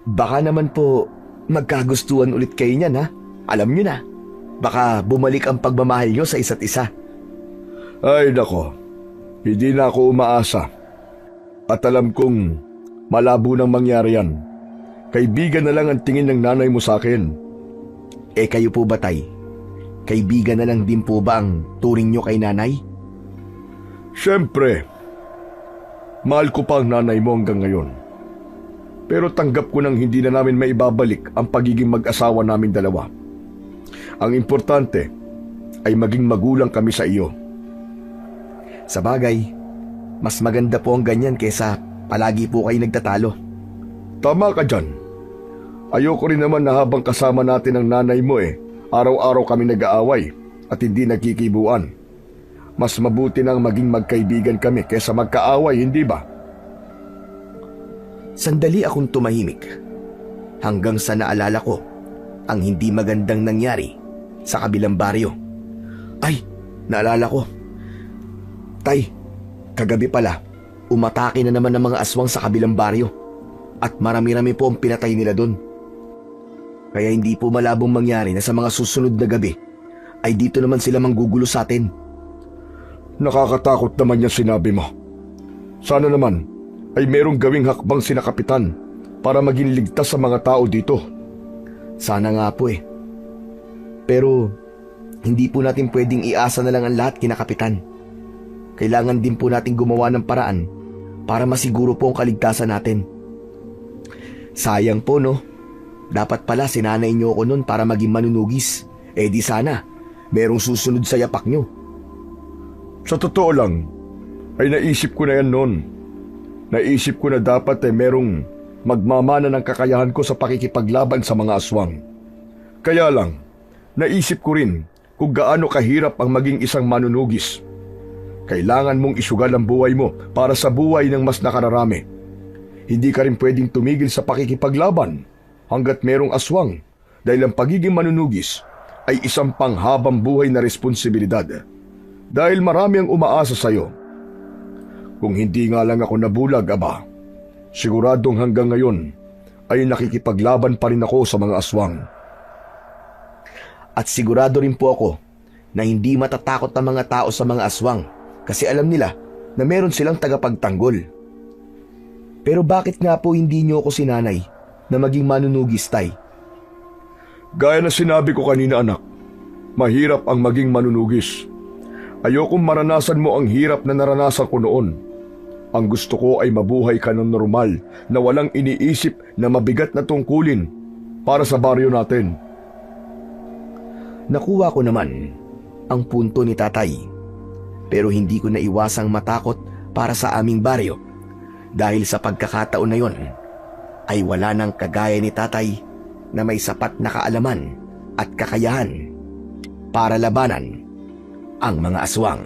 Baka naman po magkagustuhan ulit kayo niyan ha. Alam niyo na, baka bumalik ang pagmamahal niyo sa isa't isa. Ay nako, hindi na ako umaasa. At alam kong malabo nang mangyari yan. Kaibigan na lang ang tingin ng nanay mo sa akin. Kayo po ba, tay? Kaibigan na lang din po ba ang turing niyo kay nanay? Siyempre, mahal ko pa ang nanay mo hanggang ngayon. Pero tanggap ko nang hindi na namin maibabalik ang pagiging mag-asawa naming dalawa. Ang importante ay maging magulang kami sa iyo. Sa bagay, mas maganda po ang ganyan kaysa palagi po kayo nagtatalo. Tama ka dyan. Ayoko rin naman na habang kasama natin ang nanay mo araw-araw kami nag-aaway at hindi nagkikibuan. Mas mabuti nang maging magkaibigan kami kaysa magkaaway, hindi ba? Sandali akong tumahimik hanggang sa naalala ko ang hindi magandang nangyari sa kabilang baryo. Ay, naalala ko. Tay, kagabi pala, umatake na naman ng mga aswang sa kabilang baryo at marami-rami po ang pinatay nila doon. Kaya hindi po malabong mangyari na sa mga susunod na gabi ay dito naman sila manggugulo sa atin. Nakakatakot naman yung sinabi mo. Sana naman ay merong gawing hakbang sina Kapitan para maging ligtas sa mga tao dito. Sana nga po Pero hindi po natin pwedeng iasa na lang ang lahat kina Kapitan. Kailangan din po natin gumawa ng paraan para masiguro po ang kaligtasan natin. Sayang po no, dapat pala sinanay niyo ako nun para maging manunugis. Di sana, merong susunod sa yapak niyo. Sa totoo lang, Ay naisip ko na yan noon. Naisip ko na dapat merong magmamana ng kakayahan ko sa pakikipaglaban sa mga aswang. Kaya lang, naisip ko rin kung gaano kahirap ang maging isang manunugis. Kailangan mong isugal ang buhay mo para sa buhay ng mas nakararami. Hindi ka rin pwedeng tumigil sa pakikipaglaban hanggat merong aswang dahil ang pagiging manunugis ay isang panghabang buhay na responsibilidad. Dahil marami ang umaasa sa iyo. Kung hindi nga lang ako nabulag, Aba, siguradong hanggang ngayon ay nakikipaglaban pa rin ako sa mga aswang. At sigurado rin po ako na hindi matatakot ang mga tao sa mga aswang kasi alam nila na meron silang tagapagtanggol. Pero bakit nga po hindi niyo ako sinanay na maging manunugis, Tay? Gaya na sinabi ko kanina, anak, mahirap ang maging manunugis. Ayokong maranasan mo ang hirap na naranasan ko noon. Ang gusto ko ay mabuhay ka ng normal na walang iniisip na mabigat na tungkulin para sa baryo natin. Nakuha ko naman ang punto ni Tatay, pero hindi ko naiwasang matakot para sa aming baryo dahil sa pagkakataon na yon ay wala nang kagaya ni Tatay na may sapat na kaalaman at kakayahan para labanan ang mga aswang.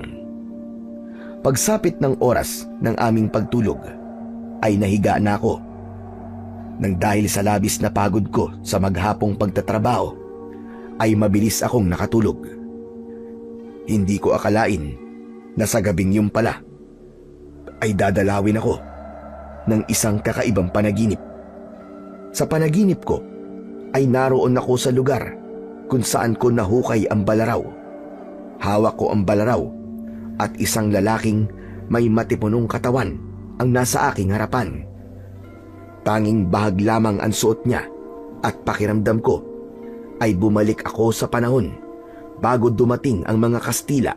Pagsapit ng oras ng aming pagtulog ay nahiga na ako. Nang dahil sa labis na pagod ko sa maghapong pagtatrabaho ay mabilis akong nakatulog. Hindi ko akalain na sa gabing yun pala ay dadalawin ako ng isang kakaibang panaginip. Sa panaginip ko ay naroon ako sa lugar kung saan ko nahukay ang balaraw. Hawak ko ang balaraw at isang lalaking may matipunong katawan ang nasa aking harapan. Tanging bahag lamang ang suot niya at pakiramdam ko ay bumalik ako sa panahon bago dumating ang mga Kastila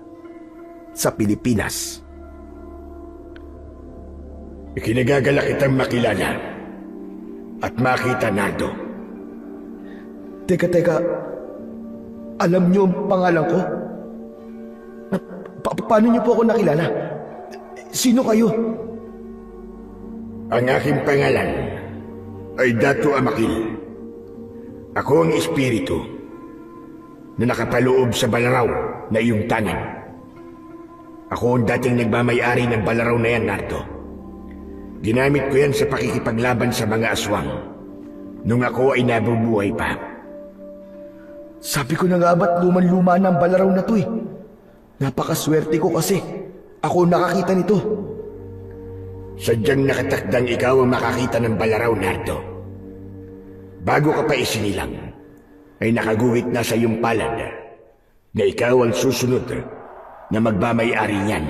sa Pilipinas. Ikinagagala kitang makilala at makita, Nardo. Teka, alam niyo ang pangalan ko? Paano niyo po ako nakilala? Sino kayo? Ang aking pangalan ay Dato Amakil. Ako ang espiritu na nakapaloob sa balaraw na iyong tangan. Ako ang dating nagmamay-ari ng balaraw na yan, Nardo. Ginamit ko yan sa pakikipaglaban sa mga aswang nung ako ay nabubuhay pa. Sabi ko na nga ba't luman-luma na ang balaraw na to eh. Napakaswerte ko kasi ako nakakita nito. Sadyang nakatakdang ikaw ang makakita ng balaraw, Nardo. Bago ka pa isinilang, ay nakaguhit na sa iyong palad na ikaw ang susunod na magmamay-ari niyan.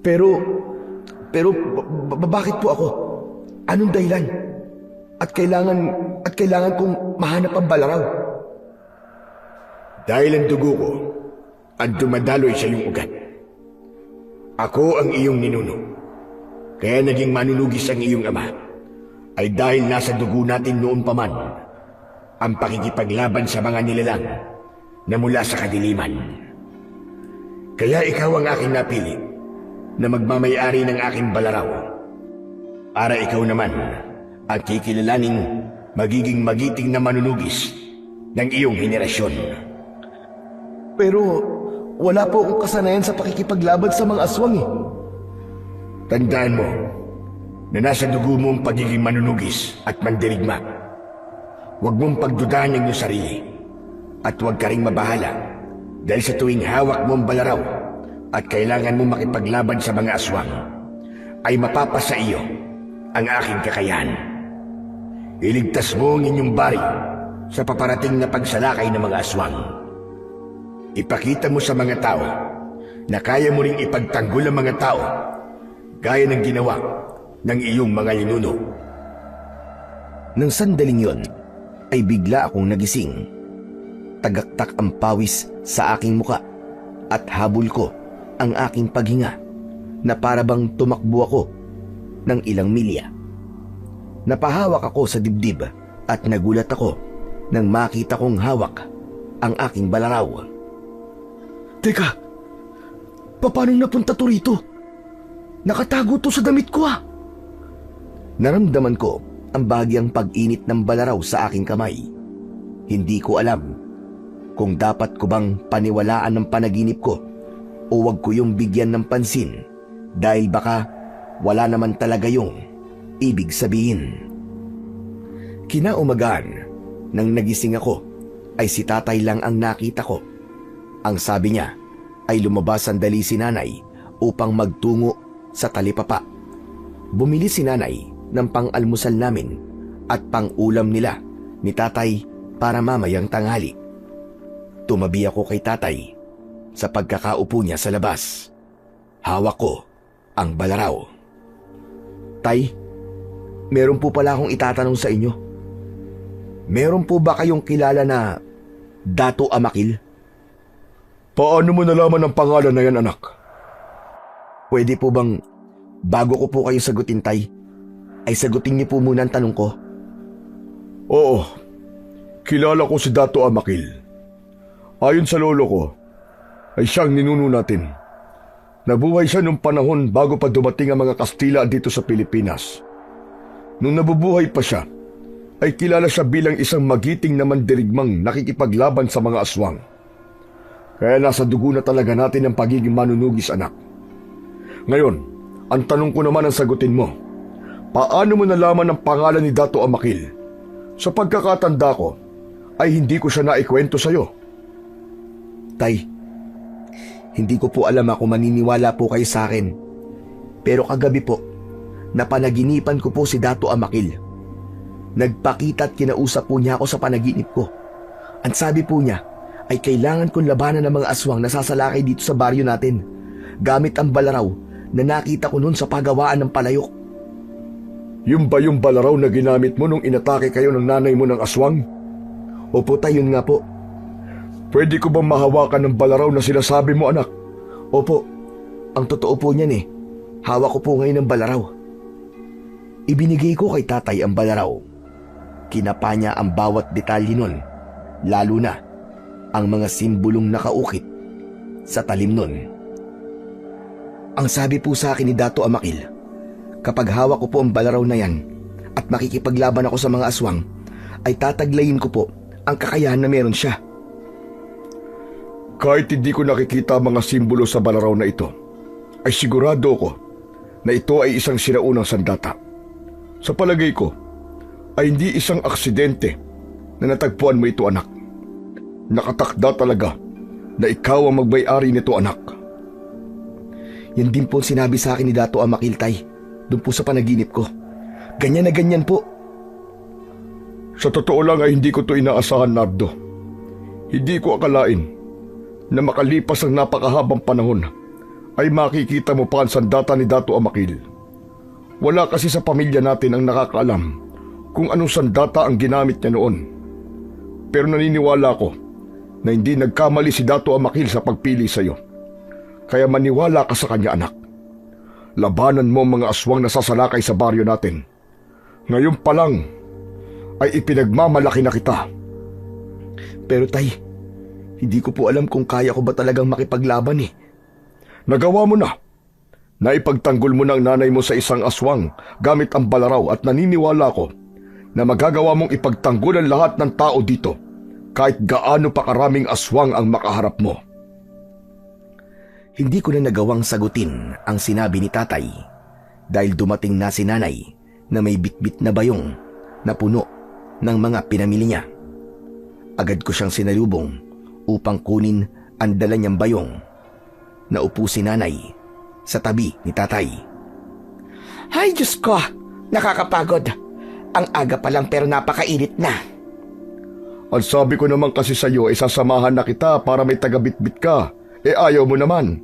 Pero bakit po ako? Anong dahilan? At kailangan kong mahanap ang balaraw. Dahil ang dugo ko ang dumadaloy sa iyong ugat. Ako ang iyong ninuno. Kaya naging manunugis ang iyong ama ay dahil nasa dugo natin noon pa man ang pakikipaglaban sa mga nilalang na mula sa kadiliman. Kaya ikaw ang aking napili na magmamay-ari ng aking balaraw para ikaw naman ang kikilalaning magiging magiting na manunugis ng iyong henerasyon. Pero wala po akong kasanayan sa pakikipaglaban sa mga aswang eh. Tandaan mo na nasa dugo mo ang pagiging manunugis at mandirigma. Huwag mong pagdudahan ang iyong sarili at huwag ka ring mabahala dahil sa tuwing hawak mo ang balaraw at kailangan mo makipaglaban sa mga aswang ay mapapasa iyo ang aking kakayahan. Iligtas mo ang inyong baryo sa paparating na pagsalakay ng mga aswang. Ipakita mo sa mga tao na kaya mo ring ipagtanggol ang mga tao gaya ng ginawa ng iyong mga ninuno. Nang sandaling yon ay bigla akong nagising. Tagaktak ang pawis sa aking muka at habol ko ang aking paghinga na parabang tumakbo ako ng ilang milya. Napahawak ako sa dibdib at nagulat ako nang makita kong hawak ang aking balaraw. Teka, Paano napunta to rito? Nakatago to sa damit ko Naramdaman ko ang bahagyang pag-init ng balaraw sa aking kamay. Hindi ko alam kung dapat ko bang paniwalaan ng panaginip ko o wag ko yung bigyan ng pansin dahil baka wala naman talaga yung ibig sabihin. Kinaumagahan, nang nagising ako, ay si tatay lang ang nakita ko. Ang sabi niya ay lumabas sandali si nanay upang magtungo sa talipapa. Bumili si nanay ng pang-almusal namin at pang-ulam nila ni tatay para mamayang tanghali. Tumabi ako kay tatay sa pagkakaupo niya sa labas. Hawak ko ang balaraw. Tay, meron po pala akong itatanong sa inyo. Meron po ba kayong kilala na Dato Amakil? Paano mo nalaman ang pangalan na yan, anak? Pwede po bang bago ko po kayo sagutin, tay, ay sagutin niyo po muna ang tanong ko? Oo, kilala ko si Dato Amakil. Ayon sa lolo ko, ay siyang ninuno natin. Nabuhay siya nung panahon bago pa dumating ang mga Kastila dito sa Pilipinas. Nung nabubuhay pa siya, ay kilala siya bilang isang magiting na mandirigmang nakikipaglaban sa mga aswang. Kaya nasa dugo na talaga natin ang pagiging manunugis, anak. Ngayon, ang tanong ko naman ang sagutin mo. Paano mo nalaman ang pangalan ni Dato Amakil? Sa pagkakatanda ko, ay hindi ko siya naikwento sa'yo. Tay, hindi ko po alam kung maniniwala po kayo sa akin. Pero kagabi po, napanaginipan ko po si Dato Amakil. Nagpakita at kinausap po niya ako sa panaginip ko. Ang sabi po niya ay kailangan kong labanan ng mga aswang na sasalakay dito sa baryo natin gamit ang balaraw na nakita ko noon sa pagawaan ng palayok. Yung ba yung balaraw na ginamit mo nung inatake kayo ng nanay mo ng aswang? Opo tay, yun nga po. Pwede ko bang mahawakan ng balaraw na sinasabi mo, anak? Opo, ang totoo po niyan hawak ko po ngayon ng balaraw. Ibinigay ko kay tatay ang balaraw. Kinapa niya ang bawat detalye nun, lalo na ang mga simbolong nakaukit sa talim nun. Ang sabi po sa akin ni Dato Amakil, kapag hawak ko po ang balaraw na yan at makikipaglaban ako sa mga aswang, ay tataglayin ko po ang kakayahan na meron siya. Kahit hindi ko nakikita mga simbolo sa balaraw na ito, ay sigurado ko na ito ay isang sinaunang sandata. Sa palagay ko, ay hindi isang aksidente na natagpuan mo ito, anak. Nakatakda talaga na ikaw ang magmay-ari nito, anak. Yan din po sinabi sa akin ni Dato Amakil, tay, doon po sa panaginip ko. Ganyan na ganyan po. Sa totoo lang ay hindi ko ito inaasahan, Nardo. Hindi ko akalain na makalipas ang napakahabang panahon ay makikita mo pa ang sandata ni Dato Amakil. Wala kasi sa pamilya natin ang nakakaalam kung anong sandata ang ginamit niya noon. Pero naniniwala ko na hindi nagkamali si Dato Amakil sa pagpili sa iyo. Kaya maniwala ka sa kanya, anak. Labanan mo ang mga aswang na sasalakay sa baryo natin. Ngayon pa lang ay ipinagmamalaki na kita. Pero tay, hindi ko po alam kung kaya ko ba talagang makipaglaban Nagawa mo na. Naipagtanggol mo ng nanay mo sa isang aswang gamit ang balaraw at naniniwala ko na magagawa mong ipagtanggol ang lahat ng tao dito kahit gaano pa karaming aswang ang makaharap mo. Hindi ko na nagawang sagutin ang sinabi ni tatay dahil dumating na si nanay na may bitbit na bayong na puno ng mga pinamili niya. Agad ko siyang sinalubong upang kunin ang dala niyang bayong. Naupo si nanay sa tabi ni tatay. Ay, Diyos ko! Nakakapagod! Ang aga pa lang pero napakainit na. Ang sabi ko naman kasi sa iyo ay sasamahan na kita para may tagabitbit ka. Ayaw mo naman.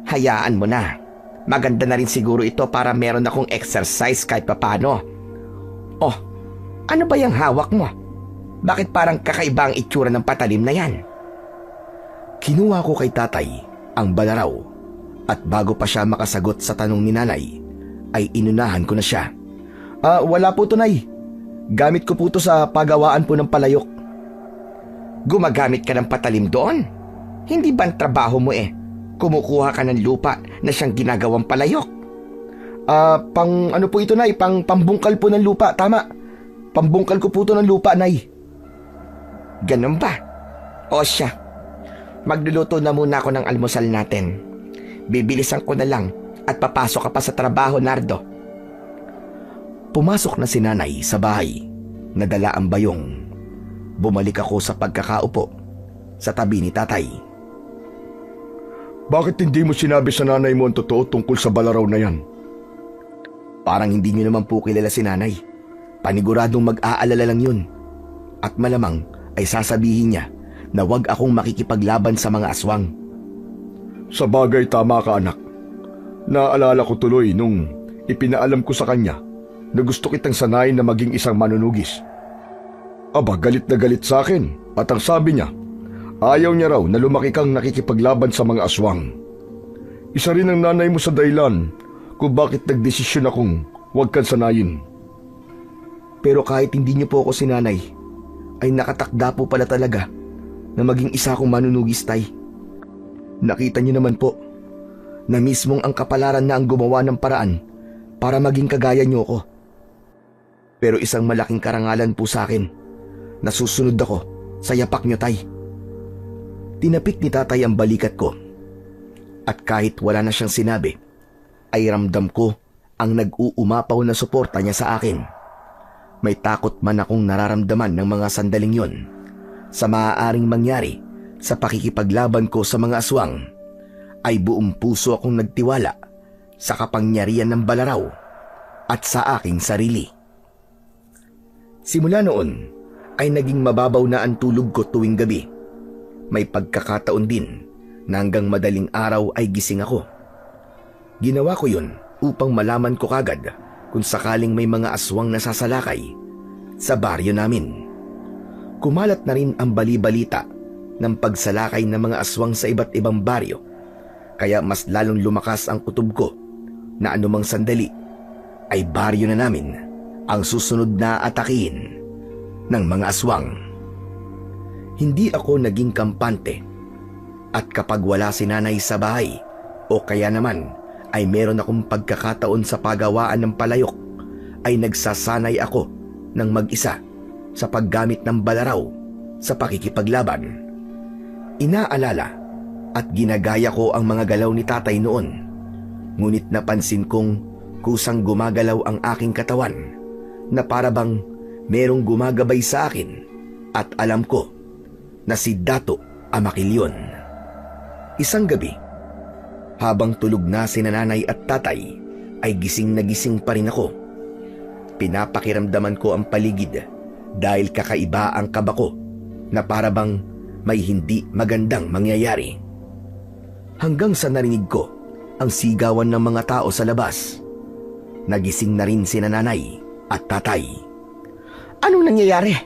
Hayaan mo na. Maganda na rin siguro ito para meron akong exercise kahit papano. Oh, ano ba yung hawak mo? Bakit parang kakaiba ang itsura ng patalim na yan? Kinuha ko kay tatay ang balaraw at bago pa siya makasagot sa tanong ni nanay, ay inunahan ko na siya. Wala po tunay. Gamit ko po to sa pagawaan po ng palayok. Gumagamit ka ng patalim doon? Hindi ba ang trabaho mo Kumukuha ka ng lupa na siyang ginagawang palayok. Pang ano po ito, Nay? Pambungkal po ng lupa, tama. Pambungkal ko po ito ng lupa, Nay. Ganun ba? O siya, magluluto na muna ako ng almusal natin. Bibilisan ko na lang at papasok ka pa sa trabaho, Nardo. Pumasok na si Nanay sa bahay. Nadala ang bayong. Bumalik ako sa pagkakaupo sa tabi ni Tatay. Bakit hindi mo sinabi sa nanay mo ang totoo tungkol sa balaraw na yan? Parang hindi niyo naman po kilala si Nanay. Paniguradong mag-aalala lang yun. At malamang ay sasabihin niya na wag akong makikipaglaban sa mga aswang. Sa bagay, tama ka, anak. Naalala ko tuloy nung ipinaalam ko sa kanya na gusto kitang sanayin na maging isang manunugis. Aba, galit na galit sa akin at ang sabi niya, ayaw niya raw na lumaki kang nakikipaglaban sa mga aswang. Isa rin ang nanay mo sa dahilan kung bakit nagdesisyon akong huwag kang sanayin. Pero kahit hindi niyo po ako sinanay, ay nakatakda po pala talaga na maging isa akong manunugis, Tay. Nakita niyo naman po na mismong ang kapalaran na ang gumawa ng paraan para maging kagaya niyo ko. Pero isang malaking karangalan po sa akin na susunod ako sa yapak niyo, Tay. Tinapik ni Tatay ang balikat ko at kahit wala na siyang sinabi, ay ramdam ko ang nag-uumapaw na suporta niya sa akin. May takot man akong nararamdaman ng mga sandaling yon sa maaaring mangyari sa pakikipaglaban ko sa mga aswang, ay buong puso akong nagtiwala sa kapangyarihan ng balaraw at sa aking sarili. Simula noon ay naging mababaw na ang tulog ko tuwing gabi. May pagkakataon din na hanggang madaling araw ay gising ako. Ginawa ko yun upang malaman ko kagad kung sakaling may mga aswang nasasalakay sa baryo namin. Kumalat na rin ang bali-balita ng pagsalakay ng mga aswang sa iba't ibang baryo, kaya mas lalong lumakas ang kutob ko na anumang sandali ay baryo na namin ang susunod na atakihin ng mga aswang. Hindi ako naging kampante at kapag wala si Nanay sa bahay o kaya naman ay meron akong pagkakataon sa pagawaan ng palayok, ay nagsasanay ako ng mag-isa sa paggamit ng balaraw sa pakikipaglaban. Inaalala at ginagaya ko ang mga galaw ni Tatay noon, ngunit napansin kong kusang gumagalaw ang aking katawan na para bang merong gumagabay sa akin at alam ko na si Dato Amakilyon. Isang gabi, habang tulog na si Nanay at Tatay, ay gising na gising pa rin ako. Pinapakiramdaman ko ang paligid dahil kakaiba ang kaba ko na para bang may hindi magandang mangyayari. Hanggang sa narinig ko ang sigawan ng mga tao sa labas. Nagising na rin si Nanay at Tatay. Anong nangyayari?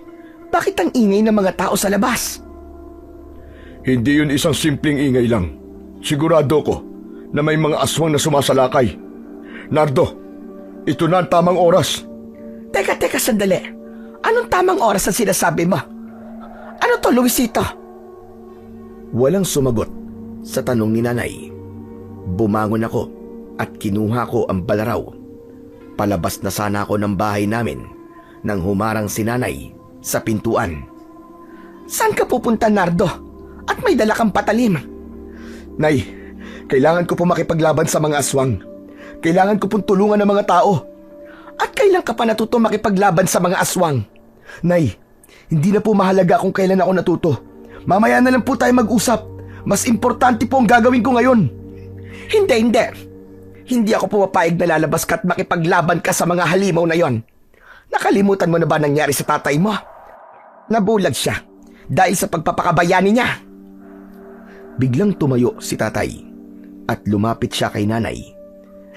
Bakit ang ingay ng mga tao sa labas? Hindi yun isang simpleng ingay lang. Sigurado ko na may mga aswang na sumasalakay. Nardo, ito na ang tamang oras. Teka, sandali. Anong tamang oras ang sinasabi mo? Ano to, Luisito? Walang sumagot sa tanong ni Nanay. Bumangon ako at kinuha ko ang balaraw. Palabas na sana ako ng bahay namin nang humarang si Nanay sa pintuan. Saan ka pupunta, Nardo? At may dala kang patalim. Nay, kailangan ko po makipaglaban sa mga aswang. Kailangan ko pong tulungan ng mga tao. At kailan ka pa natuto makipaglaban sa mga aswang? Nay, hindi na po mahalaga kung kailan ako natuto. Mamaya na lang po tayo mag-usap. Mas importante po ang gagawin ko ngayon. Hindi. Hindi ako pumapayag na lalabas ka at makipaglaban ka sa mga halimaw na yon. Nakalimutan mo na ba nangyari sa tatay mo? Nabulag siya dahil sa pagpapakabayani niya. Biglang tumayo si Tatay at lumapit siya kay Nanay.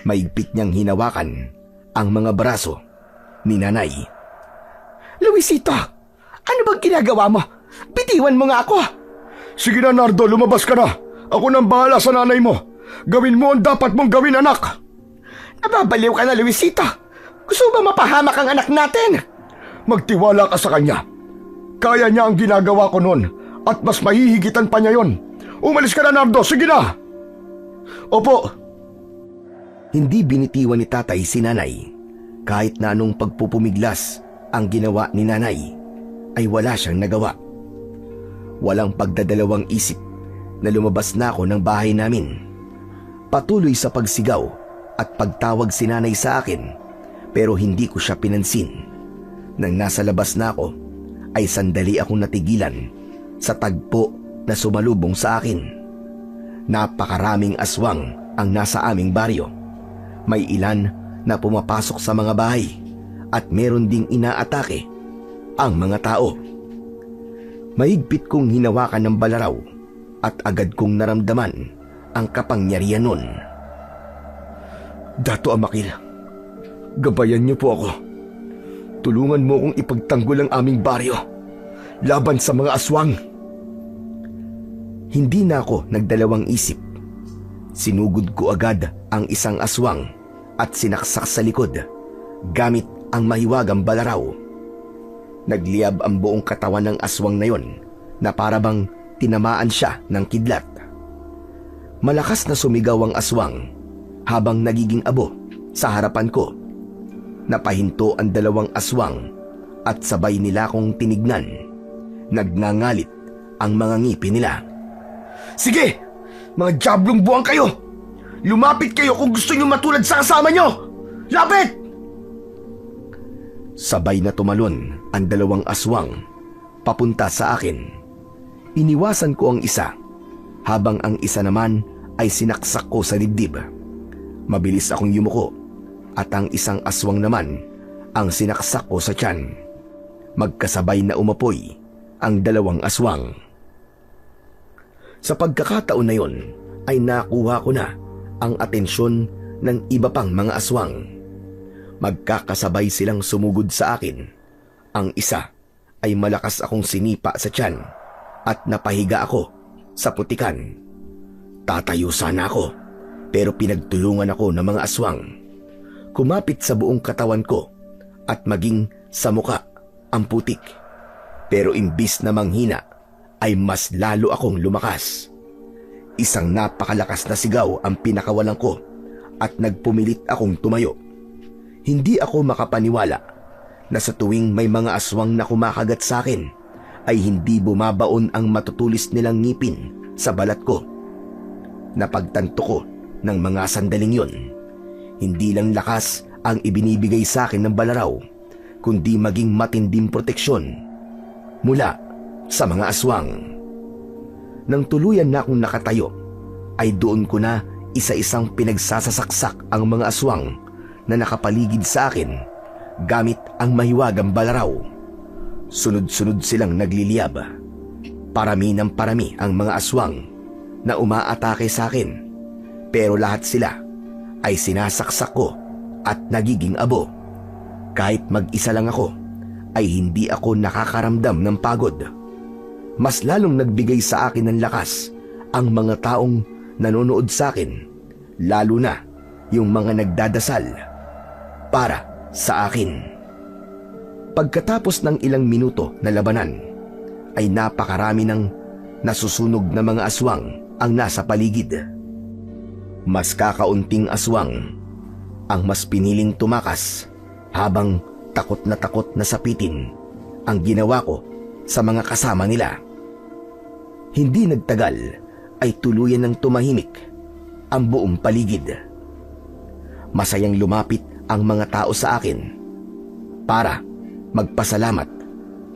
Maigpit niyang hinawakan ang mga braso ni Nanay. Luisito, ano bang ginagawa mo? Bitiwan mo nga ako. Sige na, Nardo, lumabas ka na. Ako nang bahala sa nanay mo. Gawin mo ang dapat mong gawin, anak. Nababaliw ka na, Luisito. Gusto ba mapahamak ang anak natin? Magtiwala ka sa kanya. Kaya niya ang ginagawa ko noon at mas mahihigitan pa niya yon. Umalis ka na, Nardo. Sige na. Opo! Hindi binitiwan ni tatay si nanay. Kahit na anong pagpupumiglas ang ginawa ni nanay, ay wala siyang nagawa. Walang pagdadalawang isip na lumabas na ako ng bahay namin. Patuloy sa pagsigaw at pagtawag si nanay sa akin, pero hindi ko siya pinansin. Nang nasa labas na ako, ay sandali akong natigilan sa tagpo na sumalubong sa akin. Napakaraming aswang ang nasa aming baryo. May ilan na pumapasok sa mga bahay at meron ding inaatake ang mga tao. Mahigpit kong hinawakan ng balaraw at agad kong naramdaman ang kapangyarihan nun. Dato Amakil, gabayan niyo po ako. Tulungan mo akong ipagtanggol ang aming baryo laban sa mga aswang. Hindi na ako nagdalawang isip. Sinugod ko agad ang isang aswang at sinaksak sa likod gamit ang mahiwagang balaraw. Nagliyab ang buong katawan ng aswang na yon na parabang tinamaan siya ng kidlat. Malakas na sumigaw ang aswang habang nagiging abo sa harapan ko. Napahinto ang dalawang aswang at sabay nila akong tinignan. Nagngangalit ang mga ngipin nila. Sige! Mga diablong buwang kayo! Lumapit kayo kung gusto niyo matulad sa kasama niyo! Lapit! Sabay na tumalon ang dalawang aswang papunta sa akin. Iniwasan ko ang isa, habang ang isa naman ay sinaksak ko sa dibdib. Mabilis akong yumuko at ang isang aswang naman ang sinaksak ko sa tiyan. Magkasabay na umapoy ang dalawang aswang. Sa pagkakataon na yon ay nakuha ko na ang atensyon ng iba pang mga aswang. Magkakasabay silang sumugod sa akin. Ang isa ay malakas akong sinipa sa tiyan at napahiga ako sa putikan. Tatayo sana ako, pero pinagtulungan ako ng mga aswang. Kumapit sa buong katawan ko at maging sa muka ang putik. Pero imbis na manghina, ay mas lalo akong lumakas. Isang napakalakas na sigaw ang pinakawalan ko at nagpumilit akong tumayo. Hindi ako makapaniwala na sa tuwing may mga aswang na kumakagat sa akin, ay hindi bumabaon ang matutulis nilang ngipin sa balat ko. Napagtanto ko ng mga sandaling yon, hindi lang lakas ang ibinibigay sa akin ng balaraw, kundi maging matinding proteksyon mula sa mga aswang. Nang tuluyan na akong nakatayo, ay doon ko na isa-isang pinagsasasaksak ang mga aswang na nakapaligid sa akin gamit ang mahiwagang balaraw. Sunod-sunod silang nagliliyab. Parami ng parami ang mga aswang na umaatake sa akin, pero lahat sila ay sinasaksak ko at nagiging abo. Kahit mag-isa lang ako, ay hindi ako nakakaramdam ng pagod. Mas lalong nagbigay sa akin ng lakas ang mga taong nanonood sa akin, lalo na yung mga nagdadasal para sa akin. Pagkatapos ng ilang minuto na labanan, ay napakarami ng nasusunog na mga aswang ang nasa paligid. Mas kakaunting aswang ang mas piniling tumakas, habang takot na sapitin ang ginawa ko sa mga kasama nila. Hindi nagtagal ay tuluyan ng tumahimik ang buong paligid. Masayang lumapit ang mga tao sa akin para magpasalamat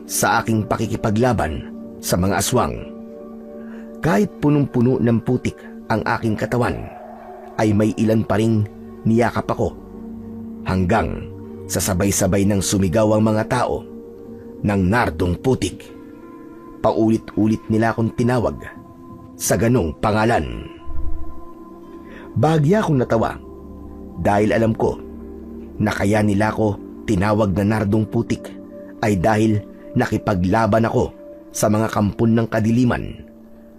sa aking pakikipaglaban sa mga aswang. Kahit punong-puno ng putik ang aking katawan, ay may ilan pa ring niyakap ako, hanggang sa sabay-sabay ng sumigaw ang mga tao ng Nardong Putik. Paulit-ulit nila akong tinawag sa ganong pangalan. Bahagya akong natawa dahil alam ko na kaya nila ako tinawag na Nardong Putik ay dahil nakipaglaban ako sa mga kampon ng kadiliman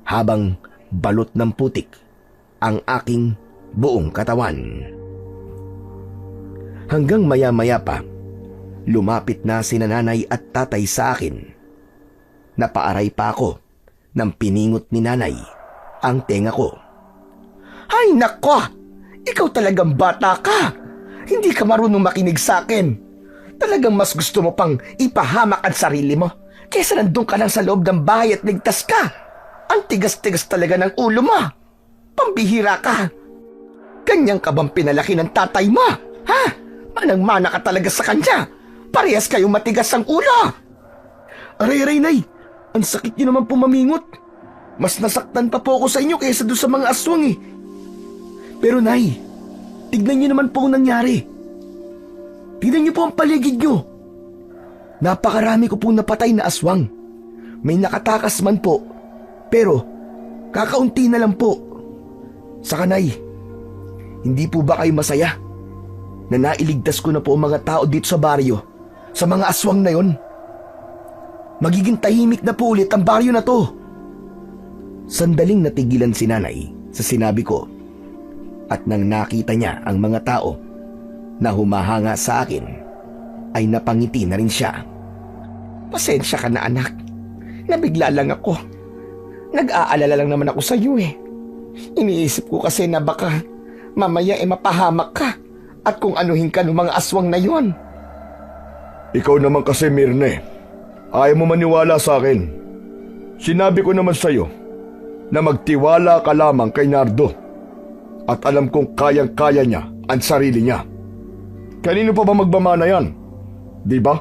habang balot ng putik ang aking buong katawan. Hanggang maya-maya pa, lumapit na sina nanay at tatay sa akin. Napaaray pa ako nang piningot ni nanay ang tenga ko. Ay nako! Ikaw talagang bata ka! Hindi ka marunong makinig sa akin. Talagang mas gusto mo pang ipahamak ang sarili mo kaysa nandun ka lang sa loob ng bahay at ligtas ka. Ang tigas-tigas talaga ng ulo mo. Pambihira ka. Ganyan ka bang pinalaki ng tatay mo? Ha? Manang-mana ka talaga sa kanya. Parehas kayong matigas ang ulo. Aray, Nay. Ang sakit niyo naman pumamingot. Mas nasaktan pa po ako sa inyo kaysa doon sa mga aswang eh. Pero Nay, tignan niyo naman po ang nangyari. Tignan niyo po ang paligid niyo. Napakarami ko pong napatay na aswang. May nakatakas man po, pero kakaunti na lang po. Saka Nay, hindi po ba kayo masaya na nailigtas ko na po ang mga tao dito sa baryo sa mga aswang na yon? Magiging tahimik na po ulit ang baryo na to. Sandaling natigilan si Nanay sa sinabi ko, at nang nakita niya ang mga tao na humahanga sa akin, ay napangiti na rin siya. Pasensya ka na anak, nabigla lang ako. Nag-aalala lang naman ako sa iyo eh. Iniisip ko kasi na baka mamaya mapahamak ka at kung anuhin ka ng mga aswang na yon. Ikaw naman kasi, Mirne. Ayaw mo maniwala sa akin. Sinabi ko naman sa'yo na magtiwala ka lamang kay Nardo. At alam kong kayang-kaya niya ang sarili niya. Kanino pa ba magmamana yan? Di ba?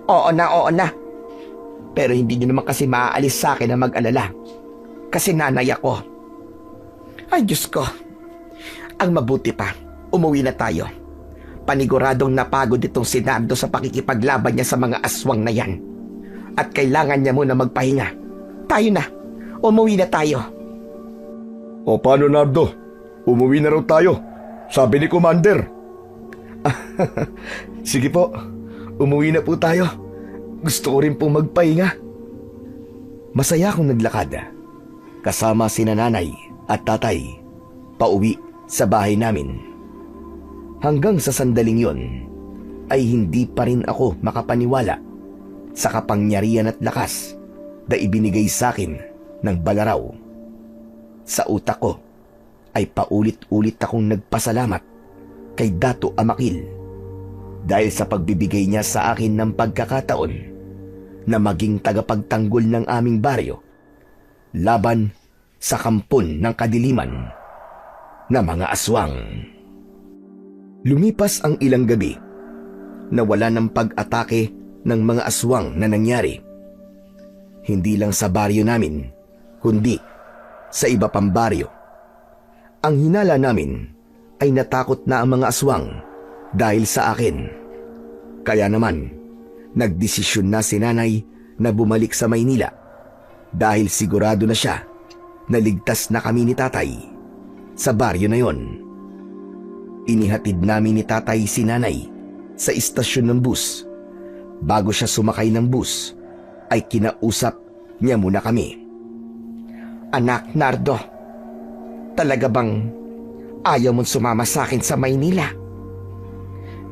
Oo na. Pero hindi niyo naman kasi maaalis sa akin na mag-alala. Kasi nanay ako. Ay Diyos ko. Ang mabuti pa, umuwi na tayo. Paniguradong napagod itong si Nardo sa pakikipaglaban niya sa mga aswang na yan. At kailangan niya muna magpahinga. Tayo na. Umuwi na tayo. O paano, Nardo? Umuwi na raw tayo. Sabi ni Commander. Sige po. Umuwi na po tayo. Gusto ko rin pong magpahinga. Masaya akong naglakad. Kasama sina nanay at tatay. Pauwi sa bahay namin. Hanggang sa sandaling yon, ay hindi pa rin ako makapaniwala sa kapangyarihan at lakas na ibinigay sa akin ng Balaraw. Sa utak ko ay paulit-ulit akong nagpasalamat kay Dato Amakil dahil sa pagbibigay niya sa akin ng pagkakataon na maging tagapagtanggol ng aming baryo laban sa kampon ng kadiliman na mga aswang. Lumipas ang ilang gabi na wala ng pag-atake ng mga aswang na nangyari. Hindi lang sa baryo namin, kundi sa iba pang baryo. Ang hinala namin ay natakot na ang mga aswang dahil sa akin. Kaya naman, nagdesisyon na si Nanay na bumalik sa Maynila dahil sigurado na siya na ligtas na kami ni Tatay sa baryo na yon. Inihatid namin ni Tatay si Nanay sa istasyon ng bus. Bago siya sumakay ng bus, ay kinausap niya muna kami. Anak Nardo, talaga bang ayaw mong sumama sa akin sa Maynila?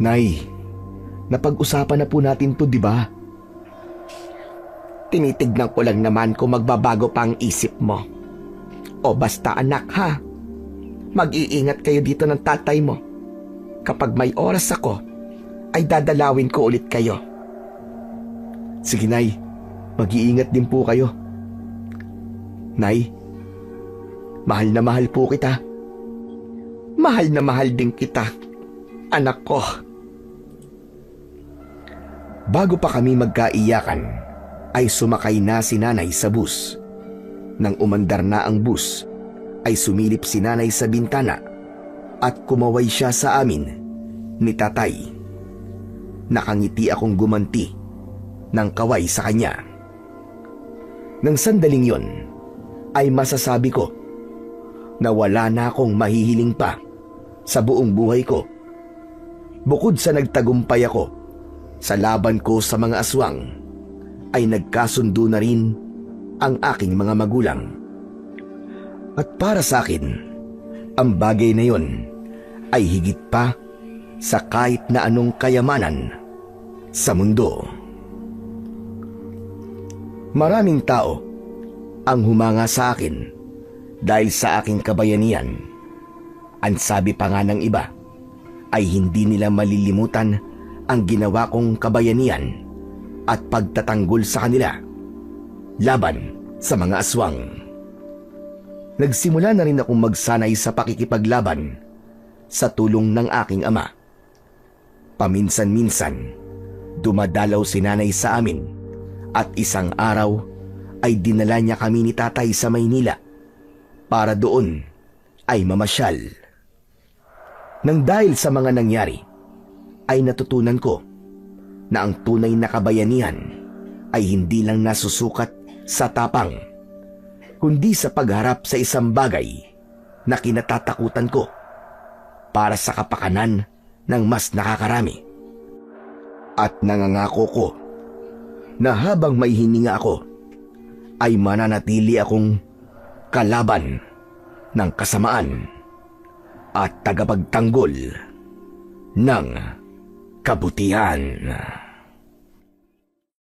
Nay, napag-usapan na po natin to, di ba? Tinitignan ko lang naman kung magbabago pa ang isip mo. O basta anak ha, mag-iingat kayo dito ng tatay mo. Kapag may oras ako, ay dadalawin ko ulit kayo. Sige Nay, mag-iingat din po kayo. Nay, mahal na mahal po kita. Mahal na mahal din kita, anak ko. Bago pa kami magkaiyakan, ay sumakay na si Nanay sa bus. Nang umandar na ang bus, ay sumilip si Nanay sa bintana at kumaway siya sa amin ni Tatay. Nakangiti akong gumanti ng kaway sa kanya. Nang sandaling yon, ay masasabi ko na wala na akong mahihiling pa sa buong buhay ko. Bukod sa nagtagumpay ako sa laban ko sa mga aswang, ay nagkasundo na rin ang aking mga magulang. At para sa akin, ang bagay na yon ay higit pa sa kahit na anong kayamanan sa mundo. Maraming tao ang humanga sa akin Dahil sa aking kabayanihan, ang sabi pa nga ng iba ay hindi nila malilimutan ang ginawa kong kabayanihan at pagtatanggol sa kanila laban sa mga aswang. Nagsimula na rin akong magsanay sa pakikipaglaban sa tulong ng aking ama. Paminsan-minsan, dumadalaw si nanay sa amin at isang araw ay dinala niya kami ni tatay sa Maynila para doon ay mamasyal. Nang dahil sa mga nangyari, ay natutunan ko na ang tunay na kabayanihan ay hindi lang nasusukat sa tapang, kundi sa pagharap sa isang bagay na kinatatakutan ko para sa kapakanan ng mas nakakarami. At nangangako ko na habang may hininga ako, ay mananatili akong kalaban ng kasamaan at tagapagtanggol ng kabutihan.